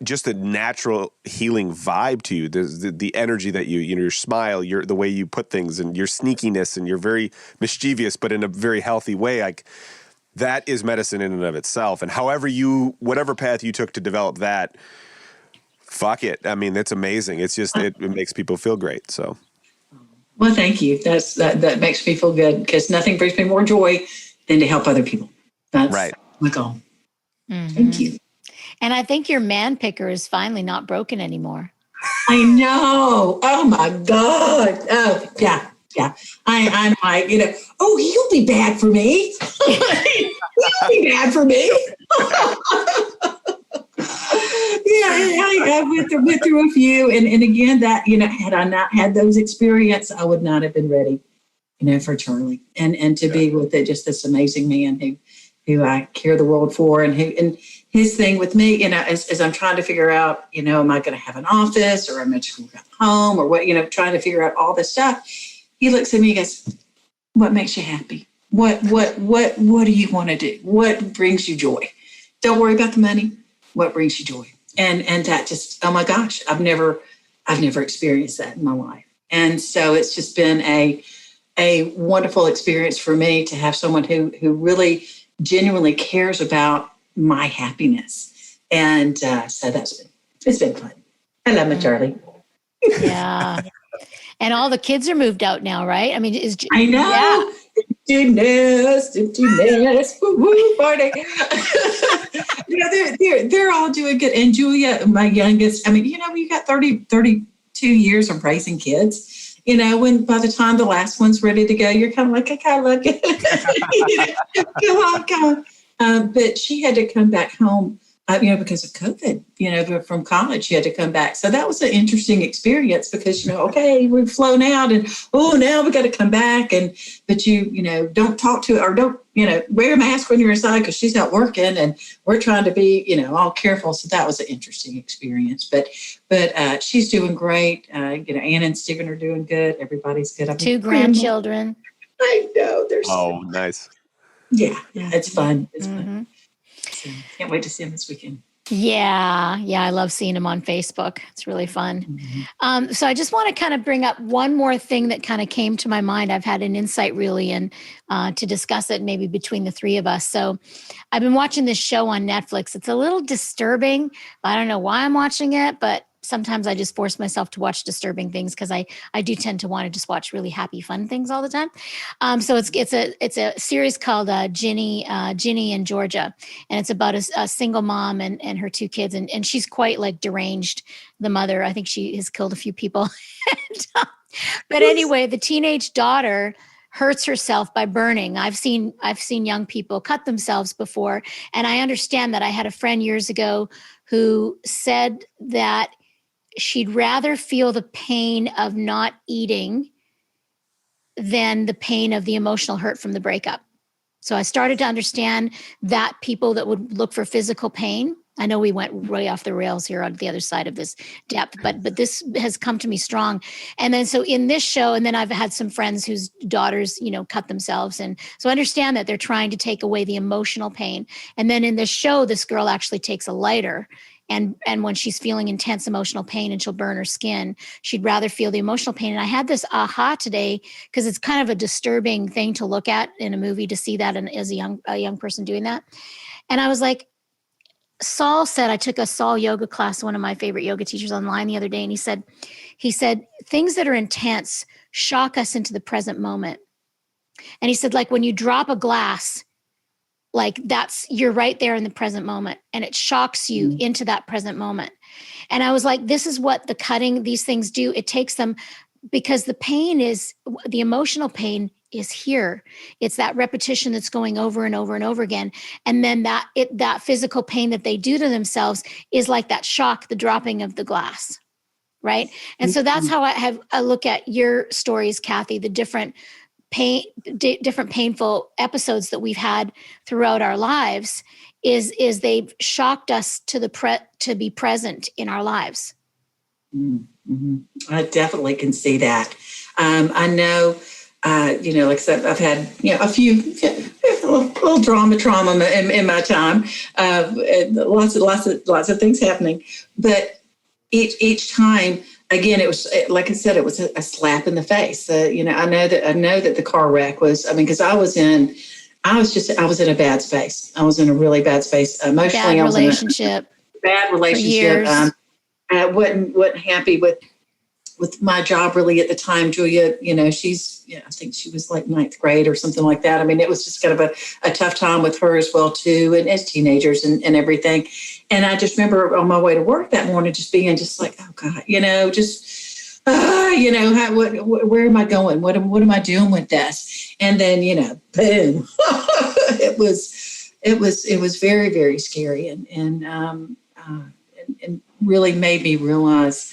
just a natural healing vibe to you. The energy that your smile, the way you put things, and your sneakiness, and you're very mischievous, but in a very healthy way. Like, that is medicine in and of itself. And whatever path you took to develop that, fuck it. I mean, that's amazing. It's just, it makes people feel great. So. Well, thank you. That makes me feel good, because nothing brings me more joy than to help other people. That's right. my goal. Mm-hmm. Thank you. And I think your man picker is finally not broken anymore. I know. Oh my God. Oh yeah. Yeah. I'm like, oh, he'll be bad for me. He'll be bad for me. Yeah, I went through a few. And again, that, had I not had those experiences, I would not have been ready, for Charlie. And to be with just this amazing man who I care the world for, and his thing with me, as I'm trying to figure out, am I going to have an office, or am I just going to go home, or what, trying to figure out all this stuff. He looks at me and goes, what makes you happy? What do you want to do? What brings you joy? Don't worry about the money. What brings you joy? And that just, oh my gosh, I've never experienced that in my life. And so it's just been a wonderful experience for me to have someone who really genuinely cares about my happiness. And so it's been fun. I love my Charlie. Yeah. And all the kids are moved out now, right? I mean, I know. Yeah. Empty nest, woo, party. They're all doing good. And Julia, my youngest, I mean, you got 32 years of raising kids. When by the time the last one's ready to go, you're kind of like, okay, look, come on. But she had to come back home, because of COVID, from college, she had to come back. So that was an interesting experience, because, okay, we've flown out, and, now we got to come back. But don't talk to, or don't, wear a mask when you're inside, because she's out working, and we're trying to be, all careful. So that was an interesting experience, but she's doing great. Anna and Stephen are doing good. Everybody's good. 2 grandchildren. I know. They're nice. Yeah. It's fun. It's Mm-hmm. fun. So can't wait to see them this weekend. Yeah. I love seeing them on Facebook. It's really fun. Mm-hmm. So I just want to kind of bring up one more thing that kind of came to my mind. I've had an insight really, and to discuss it maybe between the three of us. So I've been watching this show on Netflix. It's a little disturbing. I don't know why I'm watching it, but sometimes I just force myself to watch disturbing things, because I do tend to want to just watch really happy, fun things all the time. So it's a series called Ginny in Georgia, and it's about a single mom and her 2 kids, and she's quite like deranged. The mother, I think she has killed a few people. But anyway, the teenage daughter hurts herself by burning. I've seen young people cut themselves before, and I understand that. I had a friend years ago who said that she'd rather feel the pain of not eating than the pain of the emotional hurt from the breakup. So I started to understand that people that would look for physical pain. I know we went way off the rails here on the other side of this depth, but this has come to me strong. And then so in this show, and then I've had some friends whose daughters, cut themselves. And so I understand that they're trying to take away the emotional pain. And then in this show, this girl actually takes a lighter. And when she's feeling intense emotional pain and she'll burn her skin, she'd rather feel the emotional pain. And I had this aha today, because it's kind of a disturbing thing to look at in a movie, to see that as a young person doing that. And I was like, Saul said, I took a Saul yoga class, one of my favorite yoga teachers online the other day. And he said, things that are intense shock us into the present moment. And he said, like when you drop a glass, like you're right there in the present moment, and it shocks you into that present moment. And I was like, this is what these things do. It takes them, because the emotional pain is here. It's that repetition that's going over and over and over again. And then that physical pain that they do to themselves is like that shock, the dropping of the glass. Right. And so that's how I look at your stories, Kathy, the different different painful episodes that we've had throughout our lives is they've shocked us to be present in our lives. Mm-hmm. I definitely can see that. I know, like I said, I've had, a few little trauma in my time. Lots of things happening, but each time, again, it was, like I said, it was a slap in the face. I know that the car wreck was, because I was in a bad space. I was in a really bad space emotionally. Bad I was relationship. in a bad relationship. For years. I wasn't happy with my job really at the time. Julia, I think she was like ninth grade or something like that. It was just kind of a tough time with her as well too, and as teenagers and everything. And I just remember on my way to work that morning, just being just like, oh God, where am I going? What am I doing with this? And then, boom, it was very, very scary and really made me realize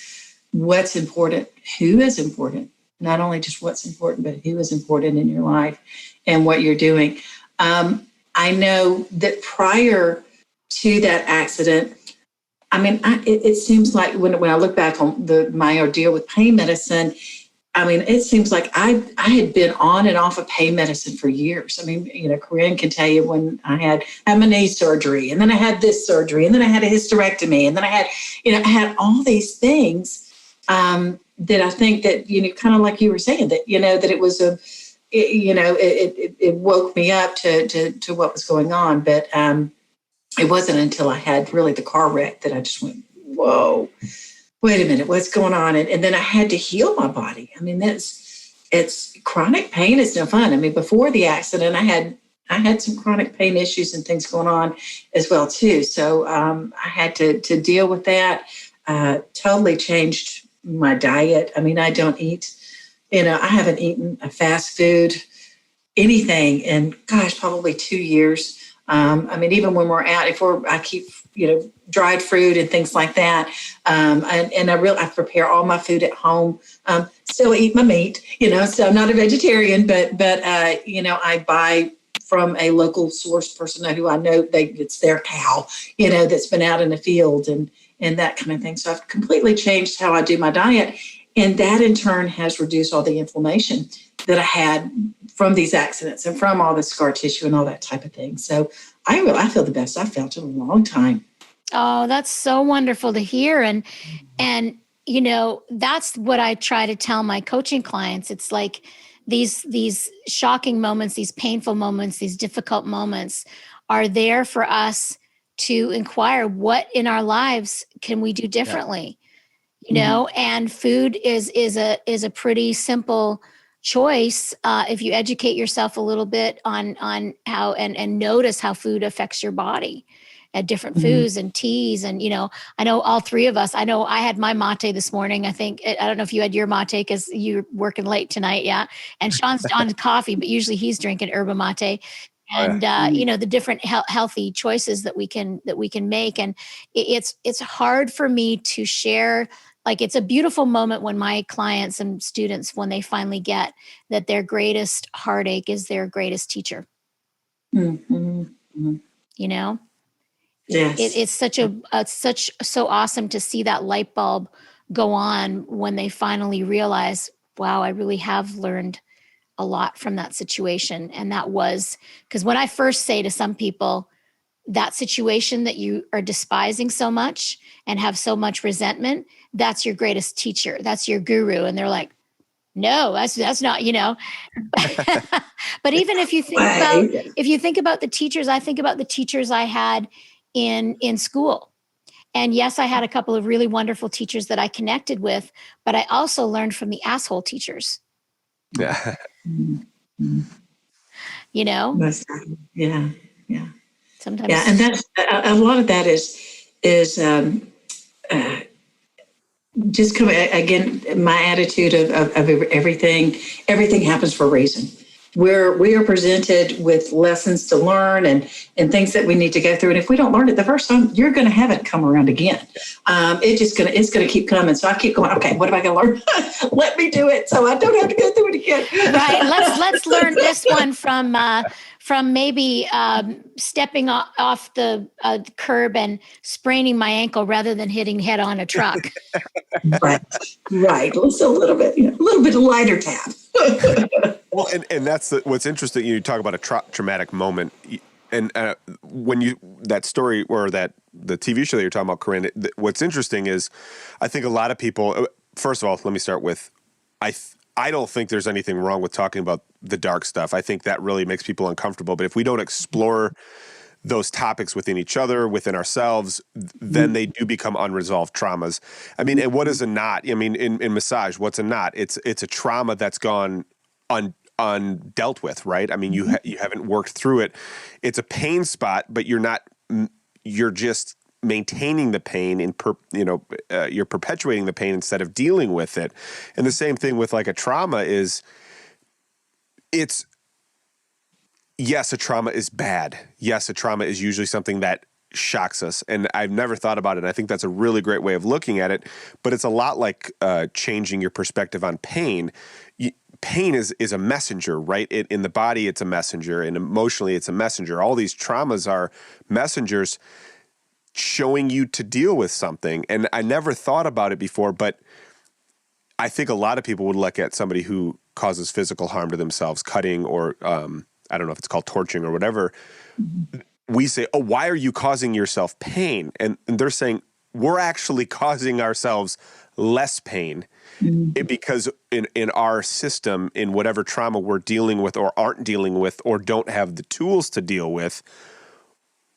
what's important, who is important, not only just what's important, but who is important in your life and what you're doing. I know that prior to that accident, it seems like when I look back on my ordeal with pain medicine, it seems like I had been on and off of pain medicine for years. Corinne can tell you when I had my knee surgery, and then I had this surgery, and then I had a hysterectomy, and then I had all these things that I think that, kind of like you were saying, that, that it was it woke me up to what was going on. But it wasn't until I had really the car wreck that I just went, whoa, wait a minute, what's going on? And then I had to heal my body. It's chronic pain is no fun. Before the accident, I had some chronic pain issues and things going on as well too. So I had to deal with that. Totally changed my diet. I don't eat, I haven't eaten a fast food, anything in, gosh, probably 2 years. Even when we're out, I keep, dried fruit and things like that. I prepare all my food at home. Still eat my meat, so I'm not a vegetarian, but I buy from a local source person who I know it's their cow, that's been out in the field and that kind of thing. So I've completely changed how I do my diet. And that in turn has reduced all the inflammation that I had from these accidents and from all the scar tissue and all that type of thing. So I feel the best I've felt in a long time. Oh, that's so wonderful to hear. And that's what I try to tell my coaching clients. It's like these shocking moments, these painful moments, these difficult moments are there for us to inquire what in our lives can we do differently, and food is a pretty simple choice. If you educate yourself a little bit on how and notice how food affects your body at different foods and teas. And, I know all three of us, I know I had my mate this morning. I don't know if you had your mate because you're working late tonight. Yeah. And Sean's on coffee, but usually he's drinking yerba mate. And, the different healthy choices that we can make. And it's hard for me to share. Like, it's a beautiful moment when my clients and students, when they finally get that their greatest heartache is their greatest teacher. Mm-hmm. Mm-hmm. Yes. It's so awesome to see that light bulb go on when they finally realize, wow, I really have learned a lot from that situation. And that was because when I first say to some people, that situation that you are despising so much and have so much resentment, that's your greatest teacher. That's your guru. And they're like, no, that's not, But even if you think about the teachers, I think about the teachers I had in school. And yes, I had a couple of really wonderful teachers that I connected with, but I also learned from the asshole teachers. Yeah. Yeah. Sometimes. Yeah. And that's a lot of that is just coming again, my attitude of everything happens for a reason. we are presented with lessons to learn and things that we need to go through. And if we don't learn it the first time, you're going to have it come around again. It's going to keep coming. So I keep going, okay, what am I going to learn? Let me do it so I don't have to go through it again. Right. Let's learn this one from maybe stepping off the curb and spraining my ankle rather than hitting head on a truck. Right. Just a little bit lighter tap. Well, and that's what's interesting. You talk about a traumatic moment, and when that story or the TV show that you're talking about, Corinne. What's interesting is, I think a lot of people. First of all, let me start with, I don't think there's anything wrong with talking about the dark stuff. I think that really makes people uncomfortable. But if we don't explore those topics within each other, within ourselves, then they do become unresolved traumas. I mean, and what is a knot? I mean, in massage, what's a knot? It's a trauma that's gone undealt with, right? I mean, you haven't worked through it. It's a pain spot, but you're just maintaining the pain and you're perpetuating the pain instead of dealing with it. And the same thing with like a trauma is, yes, a trauma is bad. Yes, a trauma is usually something that shocks us. And I've never thought about it. And I think that's a really great way of looking at it. But it's a lot like changing your perspective on pain. Pain is a messenger, right? In the body, it's a messenger. And emotionally, it's a messenger. All these traumas are messengers showing you to deal with something. And I never thought about it before, but I think a lot of people would look at somebody who causes physical harm to themselves, cutting or I don't know if it's called torching or whatever. We say, oh, why are you causing yourself pain? And they're saying, we're actually causing ourselves less pain because in our system, in whatever trauma we're dealing with or aren't dealing with or don't have the tools to deal with,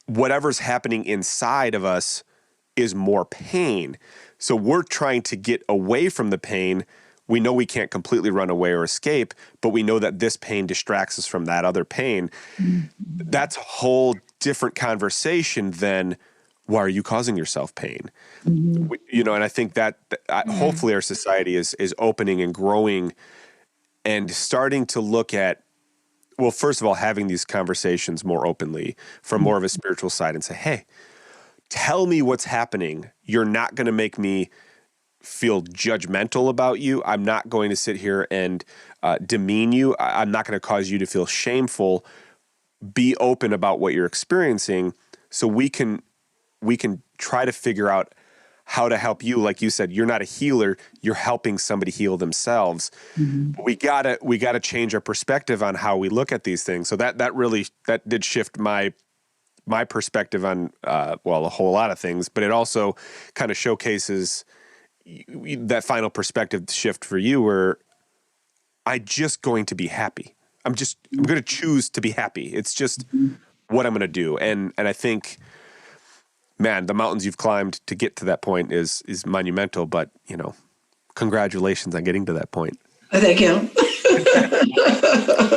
whatever's happening inside of us is more pain. So we're trying to get away from the pain. We know we can't completely run away or escape, but we know that this pain distracts us from that other pain. That's a whole different conversation than, why are you causing yourself pain? And I think that hopefully our society is opening and growing and starting to look at, well, first of all, having these conversations more openly from more of a spiritual side and say, hey, tell me what's happening. You're not going to make me feel judgmental about you. I'm not going to sit here and demean you. I'm not going to cause you to feel shameful. Be open about what you're experiencing so we can try to figure out how to help you. Like you said, you're not a healer. You're helping somebody heal themselves. We gotta change our perspective on how we look at these things. So that did shift my perspective on a whole lot of things, but it also kind of showcases that final perspective shift for you where I'm just going to be happy. I'm going to choose to be happy. It's just what I'm going to do. And I think, man, the mountains you've climbed to get to that point is monumental, but congratulations on getting to that point. Oh, thank you.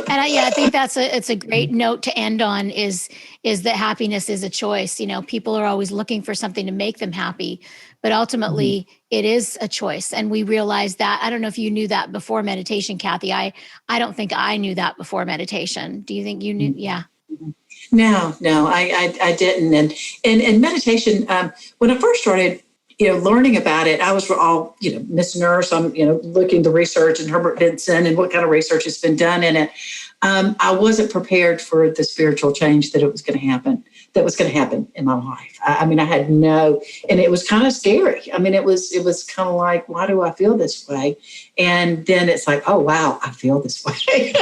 And I think it's a great note to end on is that happiness is a choice. People are always looking for something to make them happy, but ultimately it is a choice. And we realize that. I don't know if you knew that before meditation, Kathy. I don't think I knew that before meditation. Do you think you knew? Yeah. No, I didn't. And meditation, when I first started, learning about it, I was all, Miss Nurse, I'm, looking the research and Herbert Benson and what kind of research has been done in it. I wasn't prepared for the spiritual change that was going to happen in my life. I had and it was kind of scary. It was kind of like, why do I feel this way? And then it's like, oh, wow, I feel this way.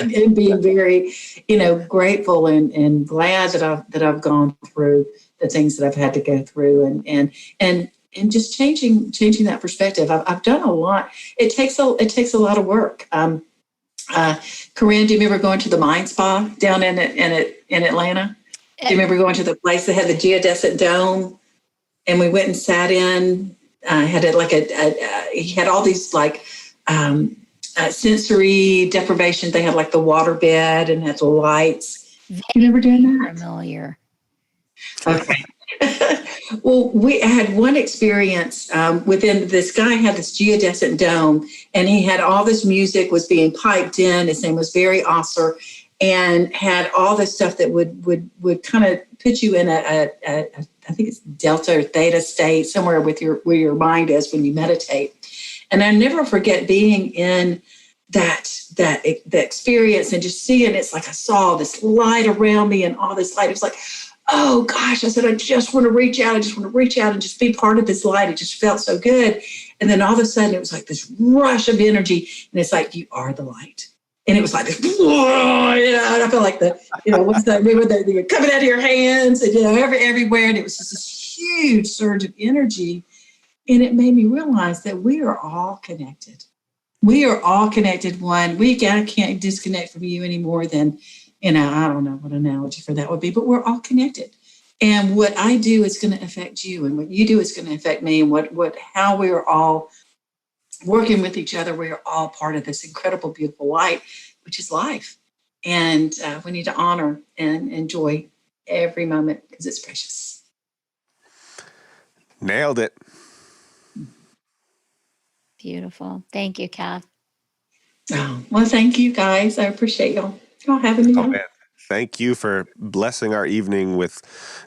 and being very, grateful and glad that I've gone through the things that I've had to go through and just changing that perspective. I've done a lot. It takes a lot of work. Corinne, do you remember going to the Mind Spa down in Atlanta? Do you remember going to the place that had the geodesic dome? And we went and sat in. Had he had all these sensory deprivation. They had like the water bed and had the lights. Do you remember doing that? Familiar. Okay. Well, we had one experience within this guy had this geodesic dome, and he had all this music was being piped in. His name was Barry Osser, and had all this stuff that would kind of put you in a I think it's delta or theta state, somewhere with where your mind is when you meditate. And I never forget being in the experience and just seeing it's like I saw this light around me and all this light. It was like, oh gosh, I said, I just want to reach out. I just want to reach out and just be part of this light. It just felt so good. And then all of a sudden it was like this rush of energy. And it's like, you are the light. And it was like this, and I felt like what's that? They coming out of your hands and, everywhere. And it was just this huge surge of energy. And it made me realize that we are all connected. We are all connected. I can't disconnect from you any more than, I don't know what analogy for that would be, but we're all connected. And what I do is going to affect you, and what you do is going to affect me, and how we are all working with each other. We are all part of this incredible, beautiful light, which is life. And we need to honor and enjoy every moment because it's precious. Nailed it. Beautiful. Thank you, Kath. Oh, well, thank you guys. I appreciate y'all having me on. Man. Thank you for blessing our evening with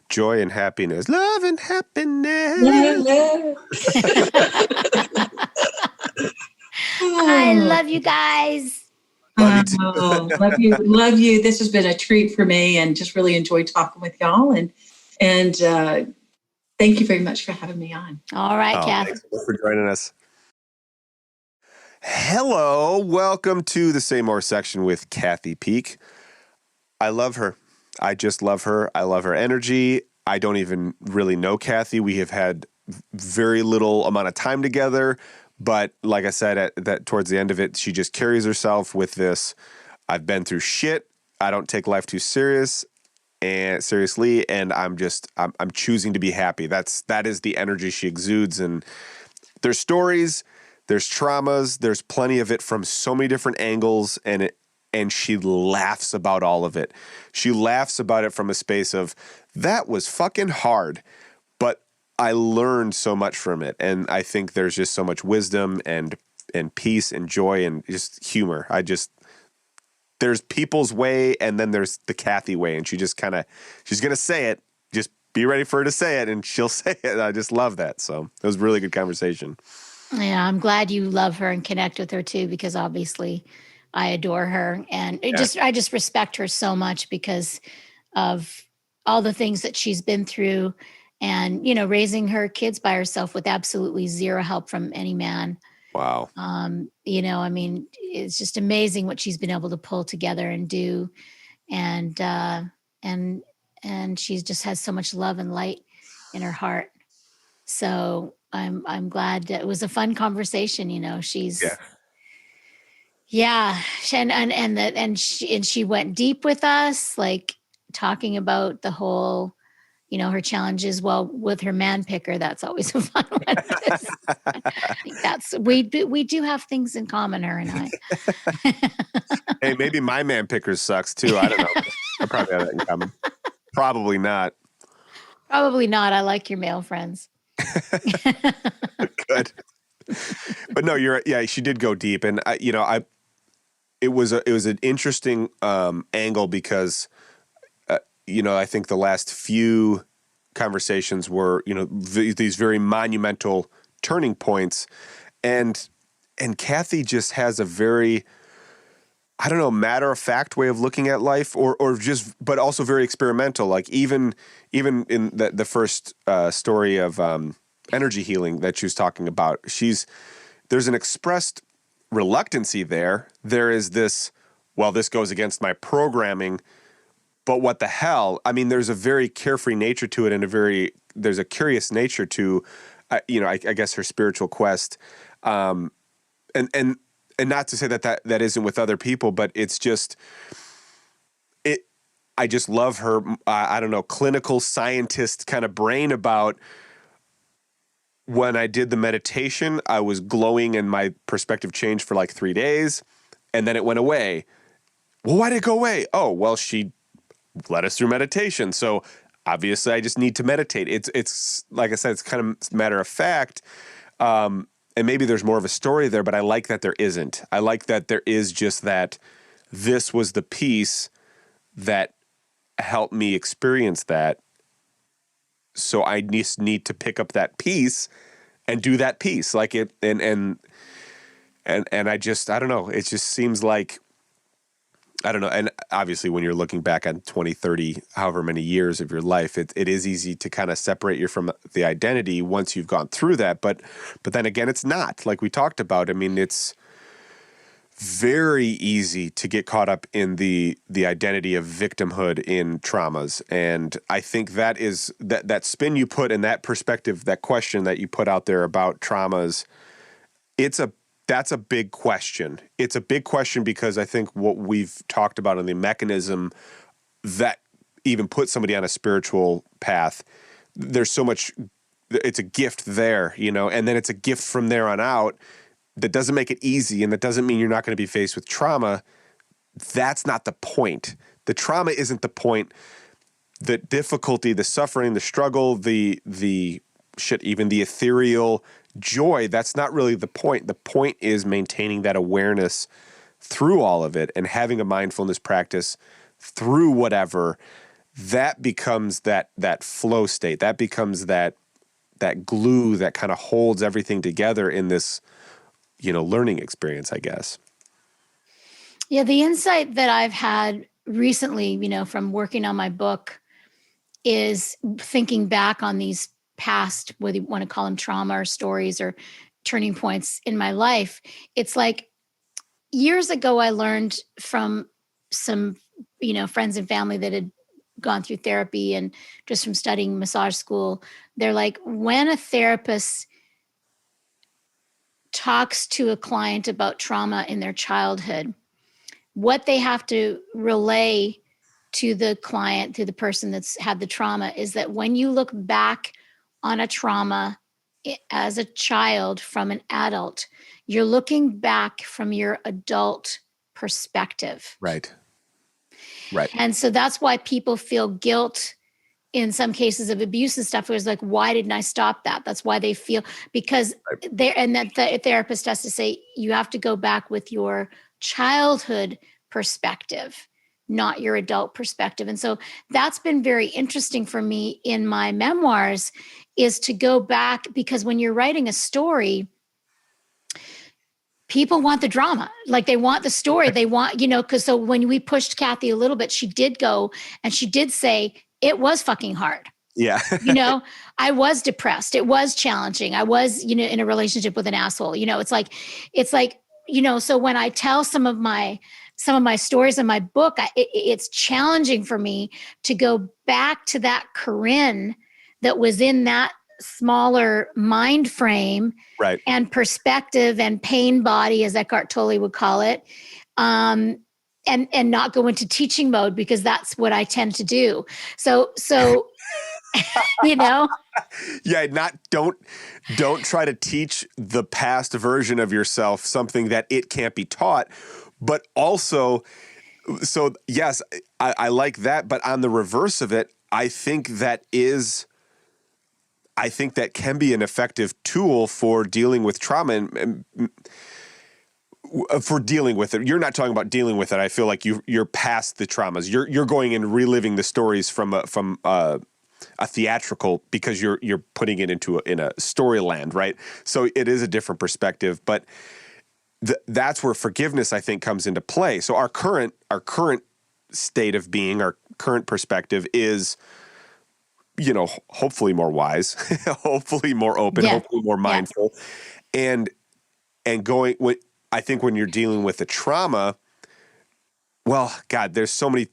joy and happiness. Love and happiness. Yeah. I love you guys. Love you too. Love you. This has been a treat for me, and just really enjoyed talking with y'all. And thank you very much for having me on. All right, Kath. Thanks for joining us. Hello, welcome to the Say More section with Kathy Peake. I love her. I just love her. I love her energy. I don't even really know Kathy. We have had very little amount of time together, but like I said, towards the end of it, she just carries herself with this. I've been through shit. I don't take life too seriously, and I'm choosing to be happy. That is the energy she exudes, and there's stories. There's traumas. There's plenty of it from so many different angles, and she laughs about all of it. She laughs about it from a space of, that was fucking hard, but I learned so much from it, and I think there's just so much wisdom and peace and joy and just humor. There's people's way, and then there's the Kathy way, and she's gonna say it. Just be ready for her to say it, and she'll say it. I just love that. So it was a really good conversation. Yeah, I'm glad you love her and connect with her too, because obviously I adore her, and I just respect her so much because of all the things that she's been through, and raising her kids by herself with absolutely zero help from any man. Wow. It's just amazing what she's been able to pull together and do, and she just has so much love and light in her heart. So I'm glad that it was a fun conversation. She's and she went deep with us, like talking about the whole, her challenges. Well, with her man picker, that's always a fun one. I think we do have things in common, her and I. Hey, maybe my man picker sucks too. I don't know. I probably have that in common. Probably not. Probably not. I like your male friends. Good. But no, she did go deep, and it was an interesting angle because I think the last few conversations were these very monumental turning points, and Kathy just has a very, I don't know, matter of fact way of looking at life, but also very experimental. Like even in the first story of energy healing that she was talking about, there's an expressed reluctancy there. There is this, well, this goes against my programming, but what the hell? I mean, there's a very carefree nature to it, and there's a curious nature to, I guess her spiritual quest, and not to say that isn't with other people, but it's just I just love her. I don't know, clinical scientist kind of brain about. When I did the meditation, I was glowing and my perspective changed for like 3 days, and then it went away. Well, why did it go away? Oh, well, she led us through meditation. So obviously I just need to meditate. It's like I said, it's kind of matter of fact. And maybe there's more of a story there, but I like that there isn't. I like that there is just that this was the piece that helped me experience that. So I just need to pick up that piece and do that piece. Like it, and I don't know. It just seems like, I don't know. And obviously when you're looking back on 20, 30, however many years of your life, it is easy to kind of separate you from the identity once you've gone through that. But then again, it's not, like we talked about. I mean, it's very easy to get caught up in the identity of victimhood in traumas. And I think that is that spin you put in that perspective, that question that you put out there about traumas, that's a big question. It's a big question because I think what we've talked about in the mechanism that even puts somebody on a spiritual path, there's so much, it's a gift there, and then it's a gift from there on out that doesn't make it easy. And that doesn't mean you're not going to be faced with trauma. That's not the point. The trauma isn't the point. The difficulty, the suffering, the struggle, the shit, even the ethereal joy, that's not really the point. The point is maintaining that awareness through all of it and having a mindfulness practice through whatever. That becomes that flow state. That becomes that glue that kind of holds everything together in this, learning experience, I guess. Yeah, the insight that I've had recently, from working on my book is thinking back on these past, whether you want to call them trauma or stories or turning points in my life. It's like years ago, I learned from some, friends and family that had gone through therapy and just from studying massage school. They're like, when a therapist talks to a client about trauma in their childhood, what they have to relay to the client, to the person that's had the trauma, is that when you look back on a trauma as a child from an adult, you're looking back from your adult perspective. Right. And so that's why people feel guilt in some cases of abuse and stuff. It was like, why didn't I stop that? That's why they feel, because and that the therapist has to say, you have to go back with your childhood perspective, not your adult perspective. And so that's been very interesting for me in my memoirs, is to go back, because when you're writing a story, people want the drama. Like they want the story. They want, because so when we pushed Kathy a little bit, she did go and she did say, it was fucking hard. Yeah. I was depressed. It was challenging. I was, in a relationship with an asshole. It's like, so when I tell some of my stories in my book, it's challenging for me to go back to that Corinne that was in that smaller mind frame, right, and perspective and pain body, as Eckhart Tolle would call it, and not go into teaching mode, because that's what I tend to do. So Yeah, don't try to teach the past version of yourself something that it can't be taught, but also, so yes, I like that, but on the reverse of it, I think that can be an effective tool for dealing with trauma and for dealing with it. You're not talking about dealing with it. I feel like you're past the traumas. You're going and reliving the stories from a theatrical, because you're putting it in a storyland, right? So it is a different perspective, but that's where forgiveness, I think, comes into play. So our current state of being, our current perspective is, hopefully more wise, hopefully more open, hopefully more mindful, and going. I think when you're dealing with a trauma, well, God, there's so many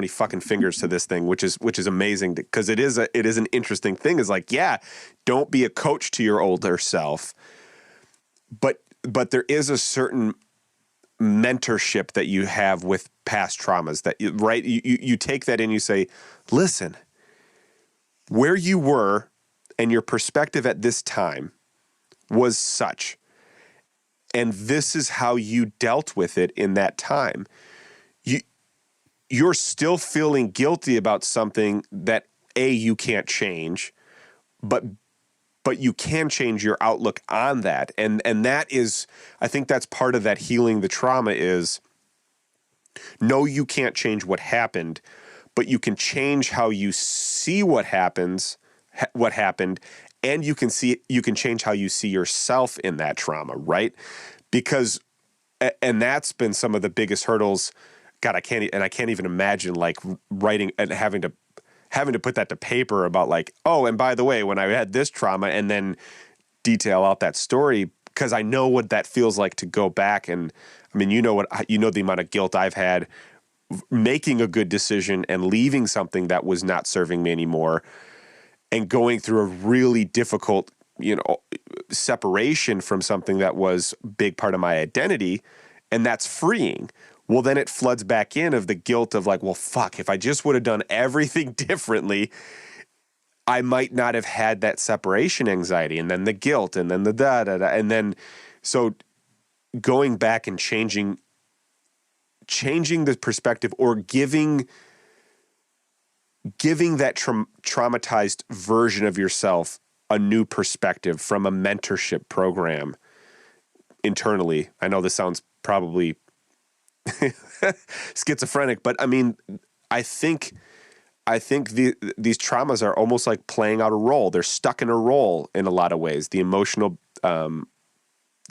fucking fingers to this thing, which is amazing, because it is an interesting thing. Is like, yeah, don't be a coach to your older self, but there is a certain mentorship that you have with past traumas that you take that and you say, listen, where you were and your perspective at this time was such, and this is how you dealt with it in that time. You're still feeling guilty about something that you can't change, but you can change your outlook on that. And that is, I think that's part of that healing the trauma is, no, you can't change what happened, but you can change how you see what happened, and you can change how you see yourself in that trauma, right? Because, and that's been some of the biggest hurdles. God, I can't even imagine like writing and having to put that to paper about like, oh, and by the way, when I had this trauma, and then detail out that story, because I know what that feels like to go back. And I mean, you know the amount of guilt I've had making a good decision and leaving something that was not serving me anymore, and going through a really difficult, separation from something that was a big part of my identity, and that's freeing. Well, then it floods back in of the guilt of like, well, fuck, if I just would have done everything differently, I might not have had that separation anxiety, and then the guilt, and then the da-da-da. And then, so going back and changing the perspective, or giving that traumatized version of yourself a new perspective from a mentorship program internally. I know this sounds probably schizophrenic, but I mean, I think these traumas are almost like playing out a role. They're stuck in a role in a lot of ways. The emotional, the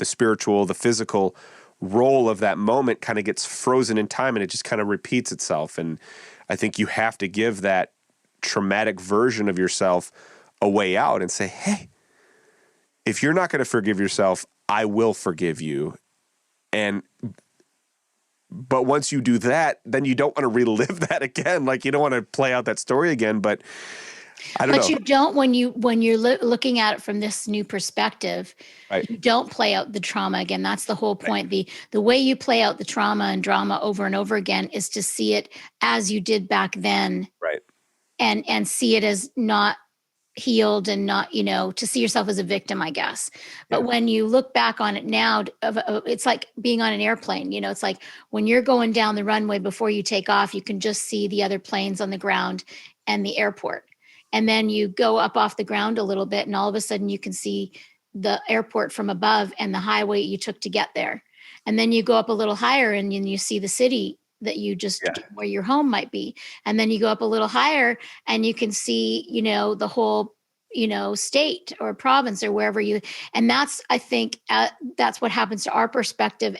spiritual, the physical role of that moment kind of gets frozen in time, and it just kind of repeats itself. And I think you have to give that traumatic version of yourself a way out and say, hey, if you're not going to forgive yourself, I will forgive you. But once you do that, then you don't want to relive that again. Like, you don't want to play out that story again, but I don't know. But you don't, when you're looking at it from this new perspective, Right. You don't play out the trauma again. That's the whole point. Right. The way you play out the trauma and drama over and over again is to see it as you did back then. Right. And see it as not healed, and not, to see yourself as a victim, I guess. But when you look back on it now, it's like being on an airplane. It's like when you're going down the runway before you take off, you can just see the other planes on the ground and the airport. And then you go up off the ground a little bit, and all of a sudden you can see the airport from above and the highway you took to get there. And then you go up a little higher, and you see the city that you just, where your home might be. And then you go up a little higher, and you can see, the whole, state or province or wherever and that's, I think, that's what happens to our perspective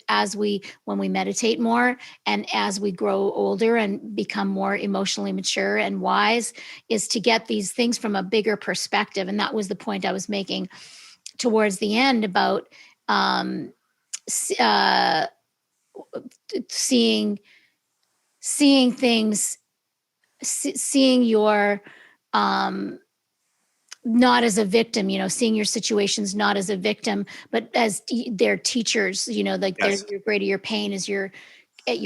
when we meditate more, and as we grow older and become more emotionally mature and wise, is to get these things from a bigger perspective. And that was the point I was making towards the end about seeing things, seeing your not as a victim, seeing your situations not as a victim, but as their teachers. Like your greater your pain is your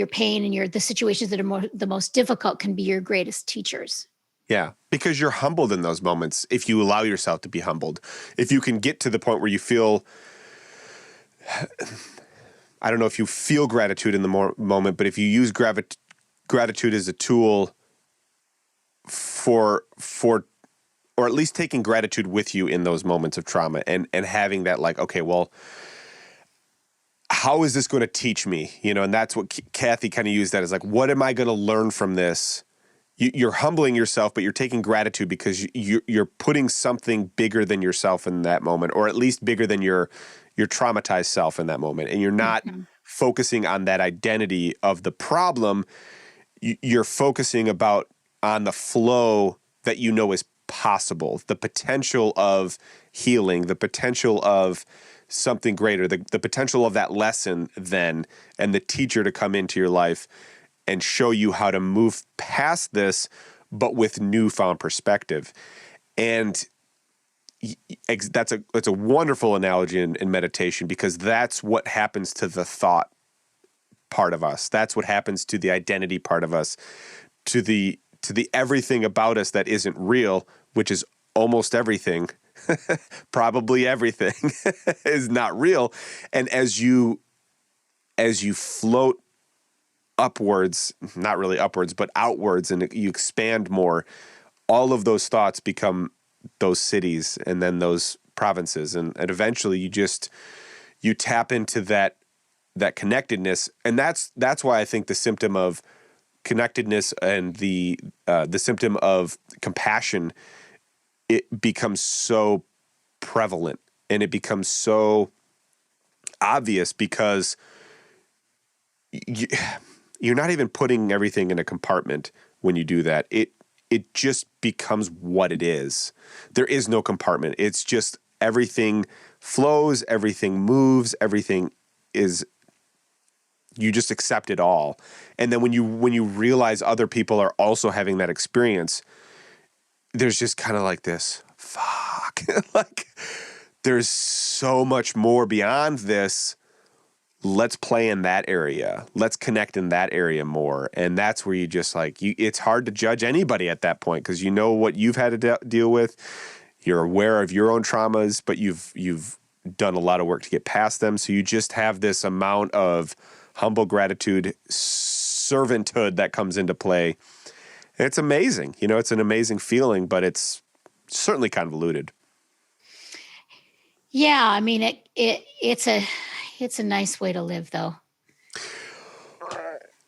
pain, and the situations that are the most difficult can be your greatest teachers. Yeah, because you're humbled in those moments if you allow yourself to be humbled. If you can get to the point where you feel, I don't know if you feel gratitude in the moment, but if you use gratitude as a tool for or at least taking gratitude with you in those moments of trauma, and having that like, okay, well, how is this going to teach me? And that's what Kathy kind of used that as like, what am I going to learn from this? You're humbling yourself, but you're taking gratitude because you're putting something bigger than yourself in that moment, or at least bigger than your traumatized self in that moment. And you're not focusing on that identity of the problem. You're focusing on the flow that is possible, the potential of healing, the potential of something greater, the potential of that lesson then, and the teacher to come into your life and show you how to move past this, but with newfound perspective. And that's a wonderful analogy in meditation, because that's what happens to the thought part of us. That's what happens to the identity part of us, to the everything about us that isn't real, which is almost everything. Probably everything is not real. And as you float upwards, not really upwards, but outwards, and you expand more, all of those thoughts become those cities and then those provinces. And eventually you tap into that connectedness. And that's why I think the symptom of connectedness and the symptom of compassion, it becomes so prevalent and it becomes so obvious because you're not even putting everything in a compartment when you do that. It just becomes what it is. There is no compartment. It's just everything flows, everything moves, everything is, you just accept it all. And then when you realize other people are also having that experience, there's just kind of like this, fuck. Like there's so much more beyond this. Let's play in that area. Let's connect in that area more. And that's where you just like, it's hard to judge anybody at that point because you know what you've had to deal with. You're aware of your own traumas, but you've done a lot of work to get past them. So you just have this amount of humble gratitude, servanthood that comes into play. And it's amazing. You know, it's an amazing feeling, but it's certainly convoluted. Yeah, I mean, it's a nice way to live, though.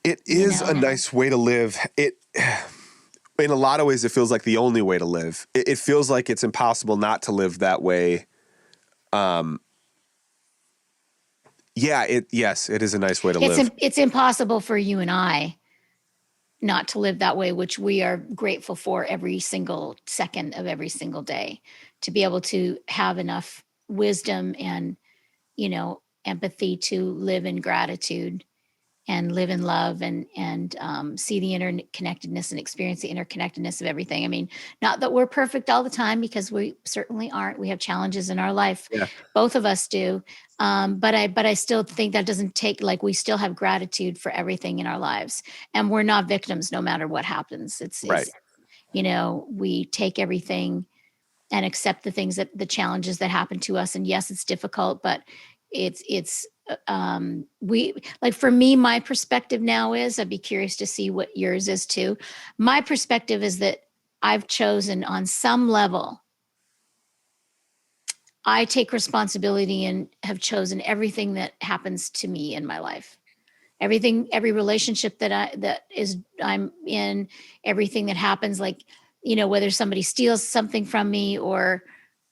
It is a nice way to live. In a lot of ways, it feels like the only way to live. It feels like it's impossible not to live that way. Yes, it is a nice way to live. It's impossible for you and I not to live that way, which we are grateful for every single second of every single day, to be able to have enough wisdom and, empathy to live in gratitude and live in love and see the interconnectedness and experience the interconnectedness of everything. I mean, not that we're perfect all the time, because we certainly aren't. We have challenges in our life. Yeah. Both of us do. But I still think that doesn't take, like, we still have gratitude for everything in our lives, and we're not victims no matter what happens. It's right. We take everything and accept the challenges that happen to us. And yes, it's difficult, but for me, my perspective now is, I'd be curious to see what yours is too. My perspective is that I've chosen, on some level, I take responsibility and have chosen everything that happens to me in my life. Every relationship that I'm in, everything that happens, like, whether somebody steals something from me or,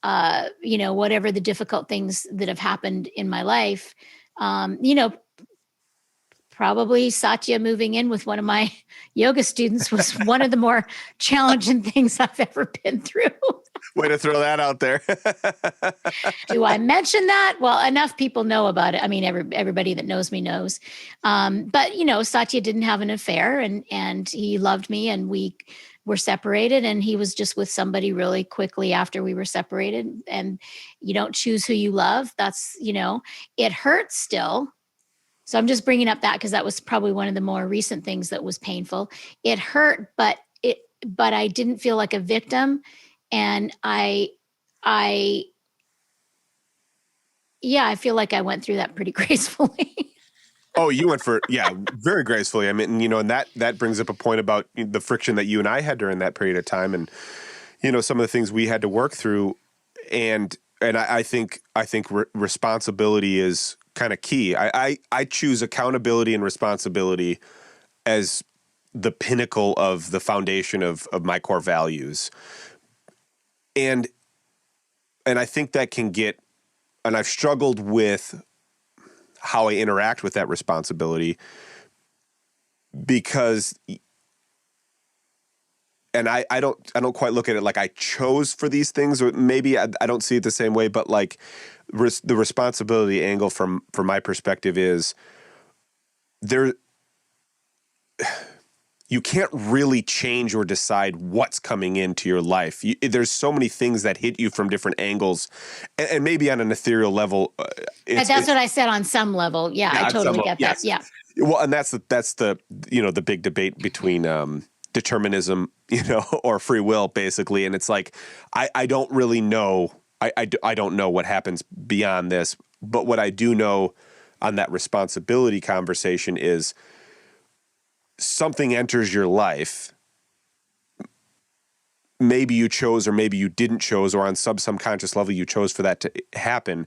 whatever the difficult things that have happened in my life, probably Satya moving in with one of my yoga students was one of the more challenging things I've ever been through. Way to throw that out there. Do I mention that? Well, enough people know about it. I mean, everybody that knows me knows. But Satya didn't have an affair, and he loved me, and we were separated, and he was just with somebody really quickly after we were separated. And you don't choose who you love. That's, it hurts still. So I'm just bringing up that because that was probably one of the more recent things that was painful. It hurt, but I didn't feel like a victim. And I feel like I went through that pretty gracefully. Oh, you went very gracefully. I mean, and that brings up a point about the friction that you and I had during that period of time, and some of the things we had to work through, and I think responsibility is kind of key. I choose accountability and responsibility as the pinnacle of the foundation of my core values, and I think that can get, and I've struggled with how I interact with that responsibility, because, and I don't quite look at it like I chose for these things, or maybe I don't see it the same way, but like the responsibility angle from my perspective is you can't really change or decide what's coming into your life. There's so many things that hit you from different angles, and maybe on an ethereal level. That's what I said, on some level. Yeah, I totally get that. Yeah. Well, and that's the the big debate between determinism, or free will, basically. And it's like, I don't really know. I don't know what happens beyond this, but what I do know on that responsibility conversation is, something enters your life, maybe you chose or maybe you didn't chose, or on some subconscious level you chose for that to happen.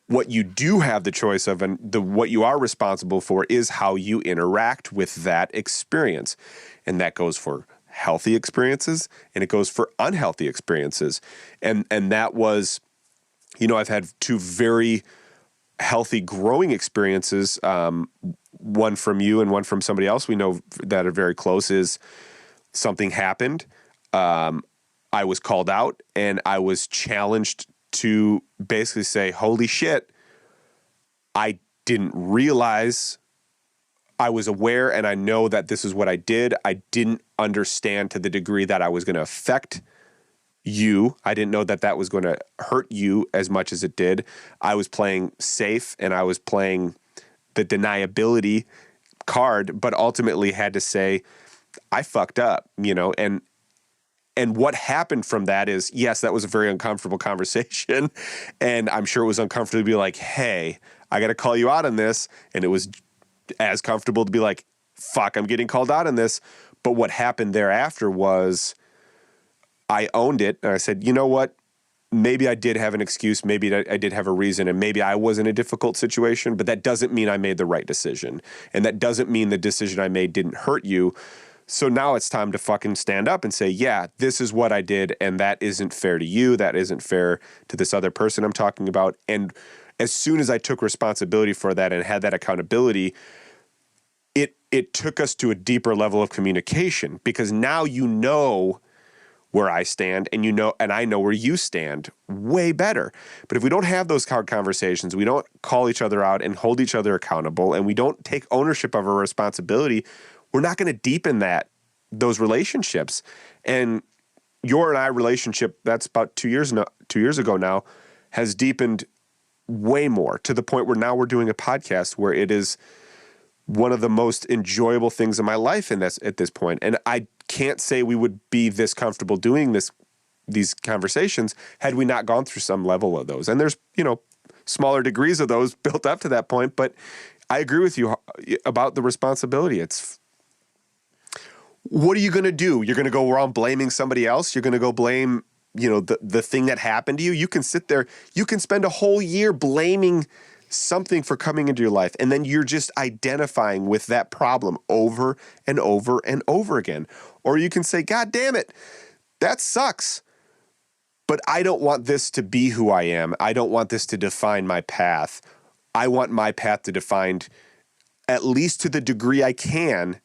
What you do have the choice of, and what you are responsible for, is how you interact with that experience. And that goes for healthy experiences and it goes for unhealthy experiences. And that was, I've had two very healthy growing experiences. One from you and one from somebody else we know that are very close. Is something happened. I was called out and I was challenged to basically say, holy shit, I didn't realize. I was aware and I know that this is what I did. I didn't understand to the degree that I was going to affect you. I didn't know that that was going to hurt you as much as it did. I was playing safe and I was playing the deniability card, but ultimately had to say, I fucked up, and what happened from that is, yes, that was a very uncomfortable conversation. And I'm sure it was uncomfortable to be like, hey, I got to call you out on this. And it was as comfortable to be like, fuck, I'm getting called out on this. But what happened thereafter was I owned it. And I said, you know what? Maybe I did have an excuse. Maybe I did have a reason. And maybe I was in a difficult situation. But that doesn't mean I made the right decision. And that doesn't mean the decision I made didn't hurt you. So now it's time to fucking stand up and say, yeah, this is what I did, and that isn't fair to you. That isn't fair to this other person I'm talking about. And as soon as I took responsibility for that and had that accountability, it took us to a deeper level of communication, because now you know where I stand and and I know where you stand way better. But if we don't have those hard conversations, we don't call each other out and hold each other accountable, and we don't take ownership of our responsibility, we're not going to deepen those relationships. And your and I relationship, that's about 2 years ago now, has deepened way more, to the point where now we're doing a podcast where it is one of the most enjoyable things in my life at this point. And I can't say we would be this comfortable doing these conversations had we not gone through some level of those. And there's, smaller degrees of those built up to that point. But I agree with you about the responsibility. What are you going to do? You're going to go around blaming somebody else? You're going to go blame, the thing that happened to you? You can sit there, you can spend a whole year blaming something for coming into your life, and then you're just identifying with that problem over and over and over again. Or you can say, God damn it, that sucks, but I don't want this to be who I am. I don't want this to define my path. I want my path to define, at least to the degree I can,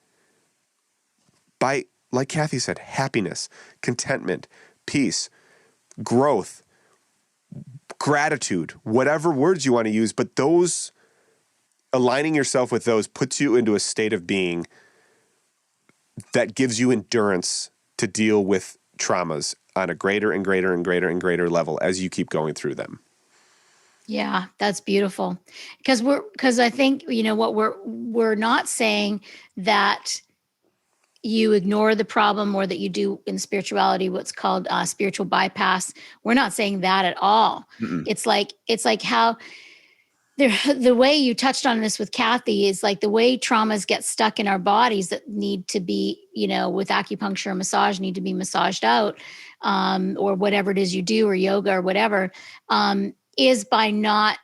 by, like Kathy said, happiness, contentment, peace, growth, gratitude, whatever words you want to use. But those, aligning yourself with those, puts you into a state of being that gives you endurance to deal with traumas on a greater and greater and greater and greater level as you keep going through them. Yeah, that's beautiful. Because I think, what we're not saying that you ignore the problem, or that you do in spirituality what's called spiritual bypass. We're not saying that at all. Mm-mm. It's like how the way you touched on this with Kathy is like the way traumas get stuck in our bodies that need to be, with acupuncture and massage, need to be massaged out, or whatever it is you do, or yoga or whatever, is by not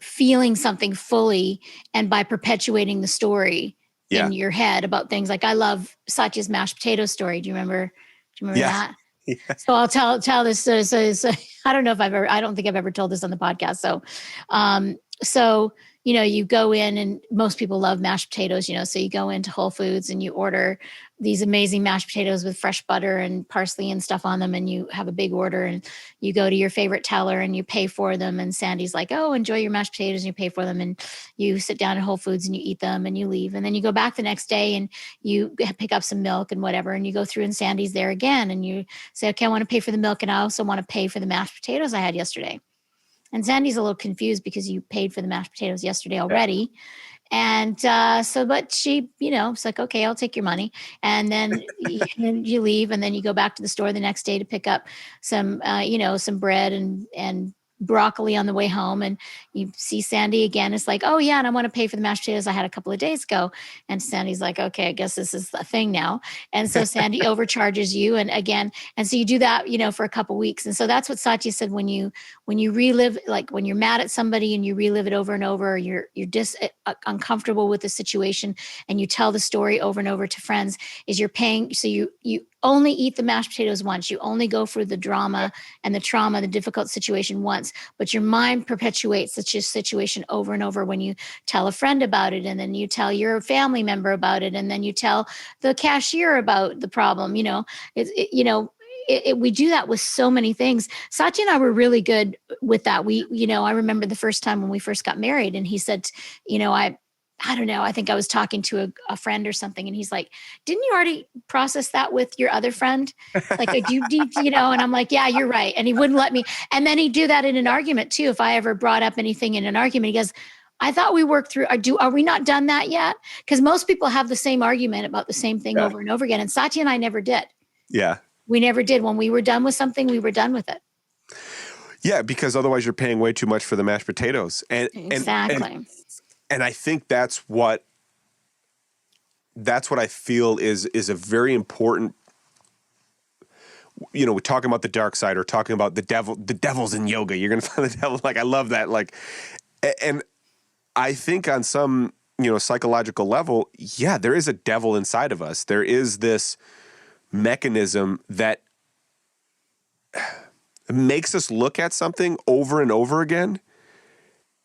feeling something fully and by perpetuating the story in your head about things. Like I love Satya's mashed potato story. Do you remember that? Yeah. So I'll tell this. So I don't know if I don't think I've ever told this on the podcast. So, you go in, and most people love mashed potatoes, so you go into Whole Foods and you order these amazing mashed potatoes with fresh butter and parsley and stuff on them. And you have a big order, and you go to your favorite teller and you pay for them. And Sandy's like, oh, enjoy your mashed potatoes. And you pay for them, and you sit down at Whole Foods and you eat them and you leave. And then you go back the next day and you pick up some milk and whatever. And you go through and Sandy's there again. And you say, okay, I want to pay for the milk. And I also want to pay for the mashed potatoes I had yesterday. And Sandy's a little confused because you paid for the mashed potatoes yesterday already. And but she, it's like, okay, I'll take your money. And then you leave, and then you go back to the store the next day to pick up some, some bread and broccoli on the way home, and you see Sandy again. It's like, oh yeah, and I want to pay for the mashed potatoes I had a couple of days ago. And Sandy's like, okay, I guess this is the thing now. And so Sandy overcharges you, and again, and so you do that, for a couple of weeks. And so that's what Satya said, when you relive, like when you're mad at somebody and you relive it over and over, you're uncomfortable with the situation, and you tell the story over and over to friends, is you're paying. So you only eat the mashed potatoes once. You only go for the drama and the trauma, the difficult situation once, but your mind perpetuates such a situation over and over when you tell a friend about it, and then you tell your family member about it, and then you tell the cashier about the problem. We do that with so many things. Satya and I were really good with that. I remember the first time when we first got married, and he said, I don't know, I think I was talking to a friend or something, and he's like, didn't you already process that with your other friend? Like, and I'm like, yeah, you're right. And he wouldn't let me. And then he'd do that in an argument too. If I ever brought up anything in an argument, he goes, I thought we worked through, are we not done that yet? Because most people have the same argument about the same thing over and over again. And Satya and I never did. Yeah. We never did. When we were done with something, we were done with it. Yeah, because otherwise you're paying way too much for the mashed potatoes. Exactly. And I think that's what I feel is a very important, we're talking about the dark side, or talking about the devil's in yoga. You're going to find the devil. Like, I love that. Like, and I think on some, psychological level, yeah, there is a devil inside of us. There is this mechanism that makes us look at something over and over again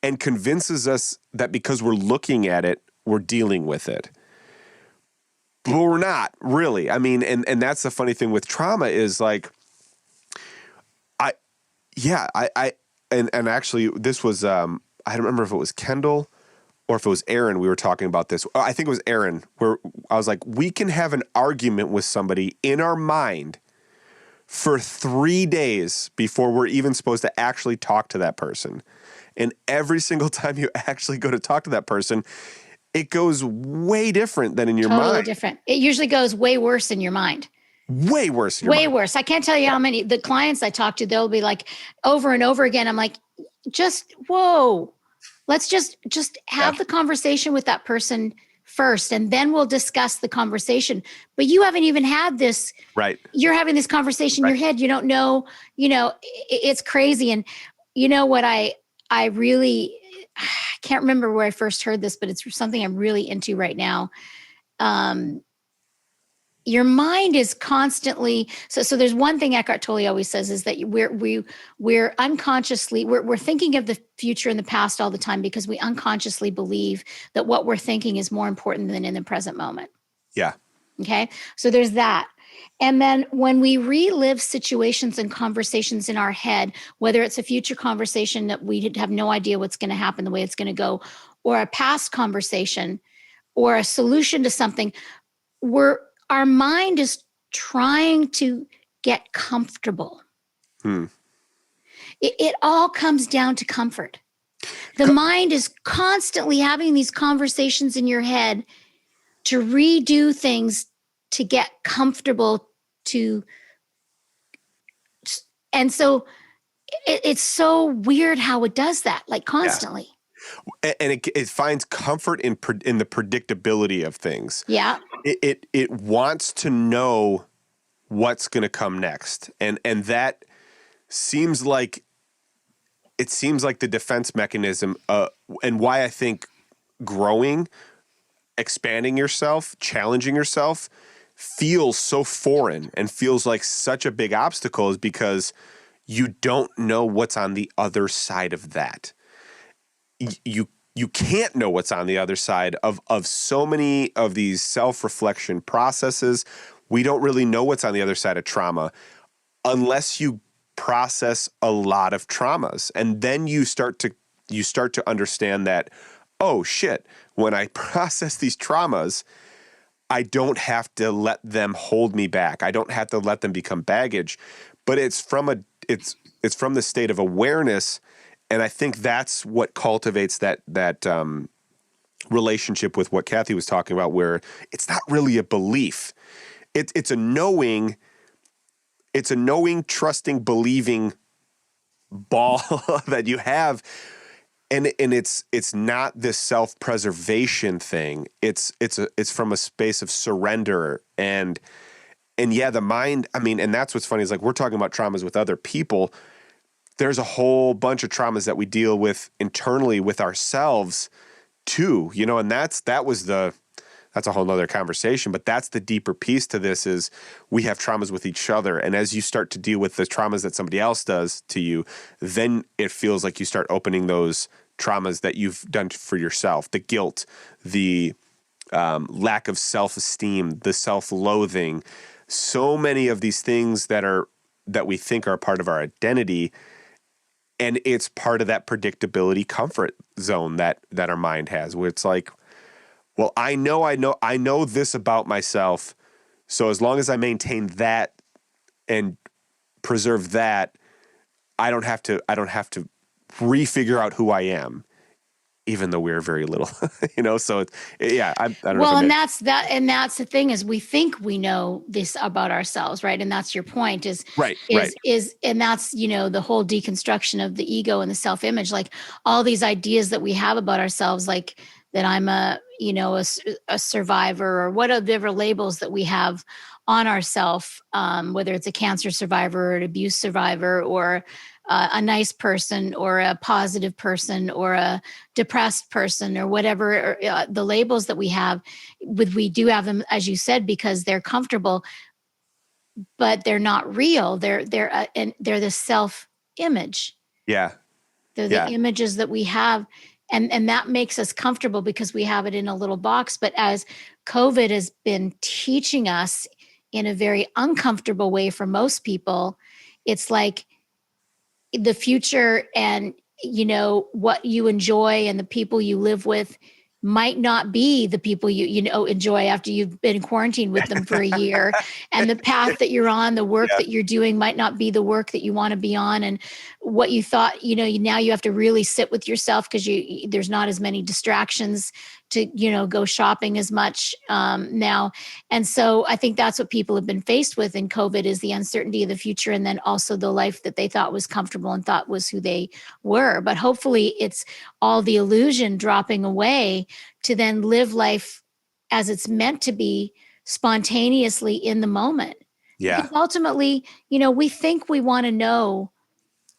and convinces us that because we're looking at it, we're dealing with it. But we're not really. I mean, and that's the funny thing with trauma is like, and actually this was, I don't remember if it was Kendall or if it was Aaron. We were talking about this. I think it was Aaron, where I was like, we can have an argument with somebody in our mind for 3 days before we're even supposed to actually talk to that person. And every single time you actually go to talk to that person, it goes way different than in your mind. Totally different. It usually goes way worse in your mind. Way worse. Way worse. I can't tell you how many the clients I talk to, they'll be like over and over again. I'm like, whoa, let's just have the conversation with that person first, and then we'll discuss the conversation. But you haven't even had this. Right. You're having this conversation in your head. You don't know, it's crazy. And what I really, I can't remember where I first heard this, but it's something I'm really into right now. Your mind is constantly, so there's one thing Eckhart Tolle always says, is that we're unconsciously, we're thinking of the future and the past all the time because we unconsciously believe that what we're thinking is more important than in the present moment. Yeah. Okay. So there's that. And then when we relive situations and conversations in our head, whether it's a future conversation that we have no idea what's going to happen, the way it's going to go, or a past conversation, or a solution to something, our mind is trying to get comfortable. It all comes down to comfort. The mind is constantly having these conversations in your head to redo things to get comfortable and so it's so weird how it does that, like constantly. Yeah. And it finds comfort in the predictability of things. Yeah. It wants to know what's going to come next. And that seems like the defense mechanism, and why I think growing, expanding yourself, challenging yourself feels so foreign and feels like such a big obstacle, is because you don't know what's on the other side of that. You can't know what's on the other side of so many of these self-reflection processes. We don't really know what's on the other side of trauma unless you process a lot of traumas. And then you start to understand that, oh shit, when I process these traumas, I don't have to let them hold me back. I don't have to let them become baggage, but it's from the state of awareness. And I think that's what cultivates that relationship with what Kathy was talking about, where it's not really a belief. It's a knowing, trusting, believing ball that you have. And it's not this self-preservation thing. It's from a space of surrender and yeah, the mind, I mean, and that's what's funny is like we're talking about traumas with other people. There's a whole bunch of traumas that we deal with internally with ourselves too, and that's a whole nother conversation, but that's the deeper piece to this is we have traumas with each other. And as you start to deal with the traumas that somebody else does to you, then it feels like you start opening those traumas that you've done for yourself, the guilt, the lack of self-esteem, the self-loathing, so many of these things that we think are part of our identity. And it's part of that predictability comfort zone that our mind has, where it's like, well, I know this about myself. So as long as I maintain that and preserve that, I don't have to refigure out who I am, even though we're very little, so yeah, I don't know. Well, and that's the thing is we think we know this about ourselves, right? And that's your point is and that's, the whole deconstruction of the ego and the self-image, like all these ideas that we have about ourselves, like that I'm a survivor or whatever labels that we have on ourselves, whether it's a cancer survivor or an abuse survivor or a nice person or a positive person or a depressed person or whatever, the labels that we have, we do have them, as you said, because they're comfortable, but they're not real. They're the self-image. Yeah. They're the images that we have. And that makes us comfortable because we have it in a little box. But as COVID has been teaching us in a very uncomfortable way for most people, it's like the future and, what you enjoy and the people you live with might not be the people you enjoy after you've been quarantined with them for a year. And the path that you're on, the work that you're doing might not be the work that you want to be on. And what you thought, now you have to really sit with yourself because there's not as many distractions to, go shopping as much now. And so I think that's what people have been faced with in COVID is the uncertainty of the future. And then also the life that they thought was comfortable and thought was who they were. But hopefully it's all the illusion dropping away to then live life as it's meant to be, spontaneously in the moment. Yeah. Because ultimately, we think we want to know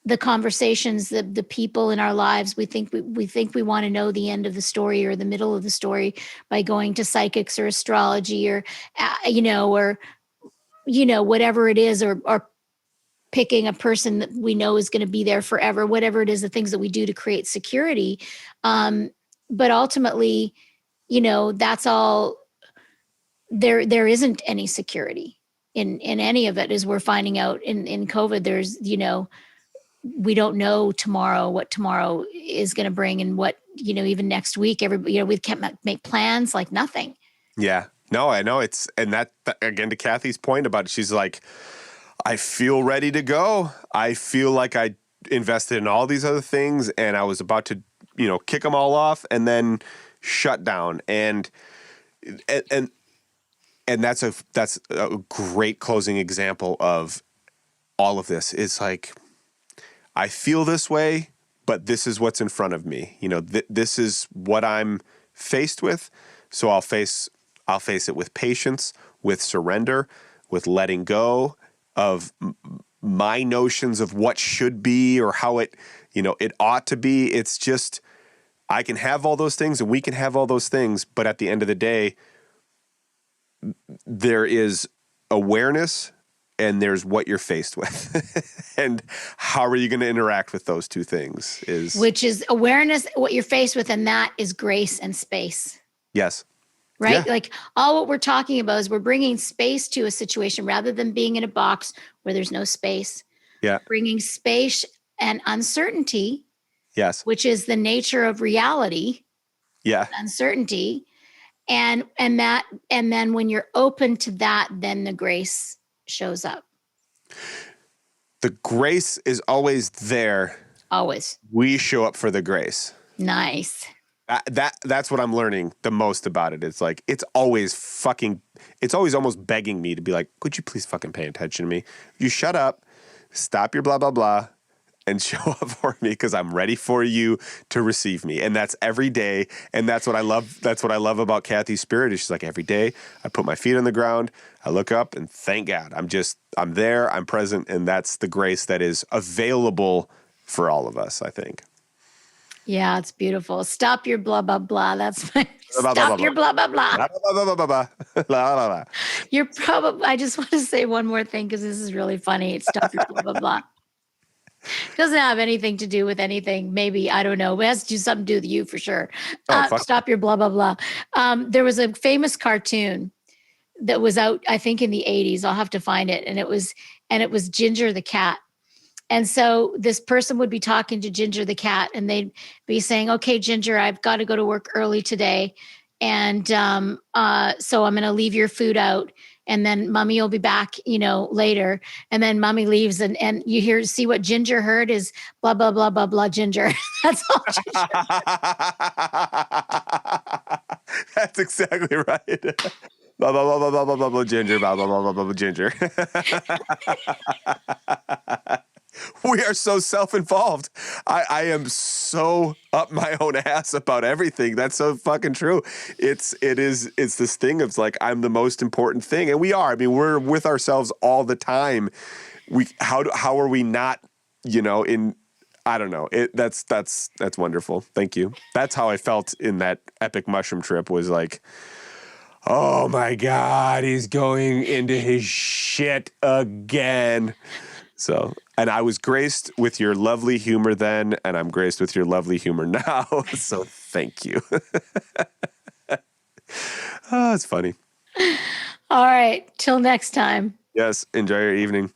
the conversations, the people in our lives. We think we want to know the end of the story or the middle of the story by going to psychics or astrology or, whatever it is, or picking a person that we know is going to be there forever, whatever it is, the things that we do to create security. But ultimately, that's all there isn't any security in any of it, as we're finding out in COVID. There's, we don't know tomorrow what tomorrow is going to bring and what, even next week, we can't make plans, like nothing. Yeah, no, I know and that again, to Kathy's point about it, she's like, I feel ready to go. I feel like I invested in all these other things and I was about to, kick them all off and then shut down. And that's a great closing example of all of this. It's like, I feel this way, but this is what's in front of me. This is what I'm faced with. So I'll face it with patience, with surrender, with letting go of my notions of what should be or how it ought to be. It's just, I can have all those things and we can have all those things, but at the end of the day, there is awareness and there's what you're faced with. And how are you going to interact with those two things which is awareness, what you're faced with. And that is grace and space. Yes. Right? Yeah. Like all what we're talking about is we're bringing space to a situation rather than being in a box where there's no space. Yeah. Bringing space and uncertainty. Yes. Which is the nature of reality. Yeah. Uncertainty. And then when you're open to that, then the grace shows up. The grace is always there. Always. We show up for the grace. Nice. That's what I'm learning the most about it. It's like, it's always almost begging me to be like, could you please fucking pay attention to me? You shut up, stop your blah, blah, blah, and show up for me because I'm ready for you to receive me. And that's every day. And that's what I love. That's what I love about Kathy's spirit is she's like, every day I put my feet on the ground, I look up and thank God. I'm there, I'm present. And that's the grace that is available for all of us, I think. Yeah, it's beautiful. Stop your blah, blah, blah. That's my Blah, blah, blah, stop your blah, blah, blah. blah, blah, blah, blah, blah, blah, blah, blah. You're probably, I just want to say one more thing because this is really funny. It's stop your blah, blah, blah. Doesn't have anything to do with anything. Maybe, I don't know. It has to do something to do with you for sure. Stop your blah, blah, blah. There was a famous cartoon that was out, I think in the 80s. I'll have to find it. And it was Ginger the cat. And so this person would be talking to Ginger the cat and they'd be saying, okay, Ginger, I've got to go to work early today. And so I'm going to leave your food out. And then mommy will be back, later. And then mommy leaves and you see what Ginger heard is blah, blah, blah, blah, blah, Ginger. That's all Ginger. That's exactly right. Blah, blah, blah, blah, blah, blah, blah, blah, Ginger, blah, blah, blah, blah, blah, Ginger. We are so self-involved. I am so up my own ass about everything. That's so fucking true. It's this thing of like, I'm the most important thing. And we are. I mean, we're with ourselves all the time. How are we not, I don't know. That's wonderful. Thank you. That's how I felt in that epic mushroom trip was like, oh my God, he's going into his shit again. So, and I was graced with your lovely humor then, and I'm graced with your lovely humor now. So thank you. Oh, it's funny. All right. Till next time. Yes. Enjoy your evening.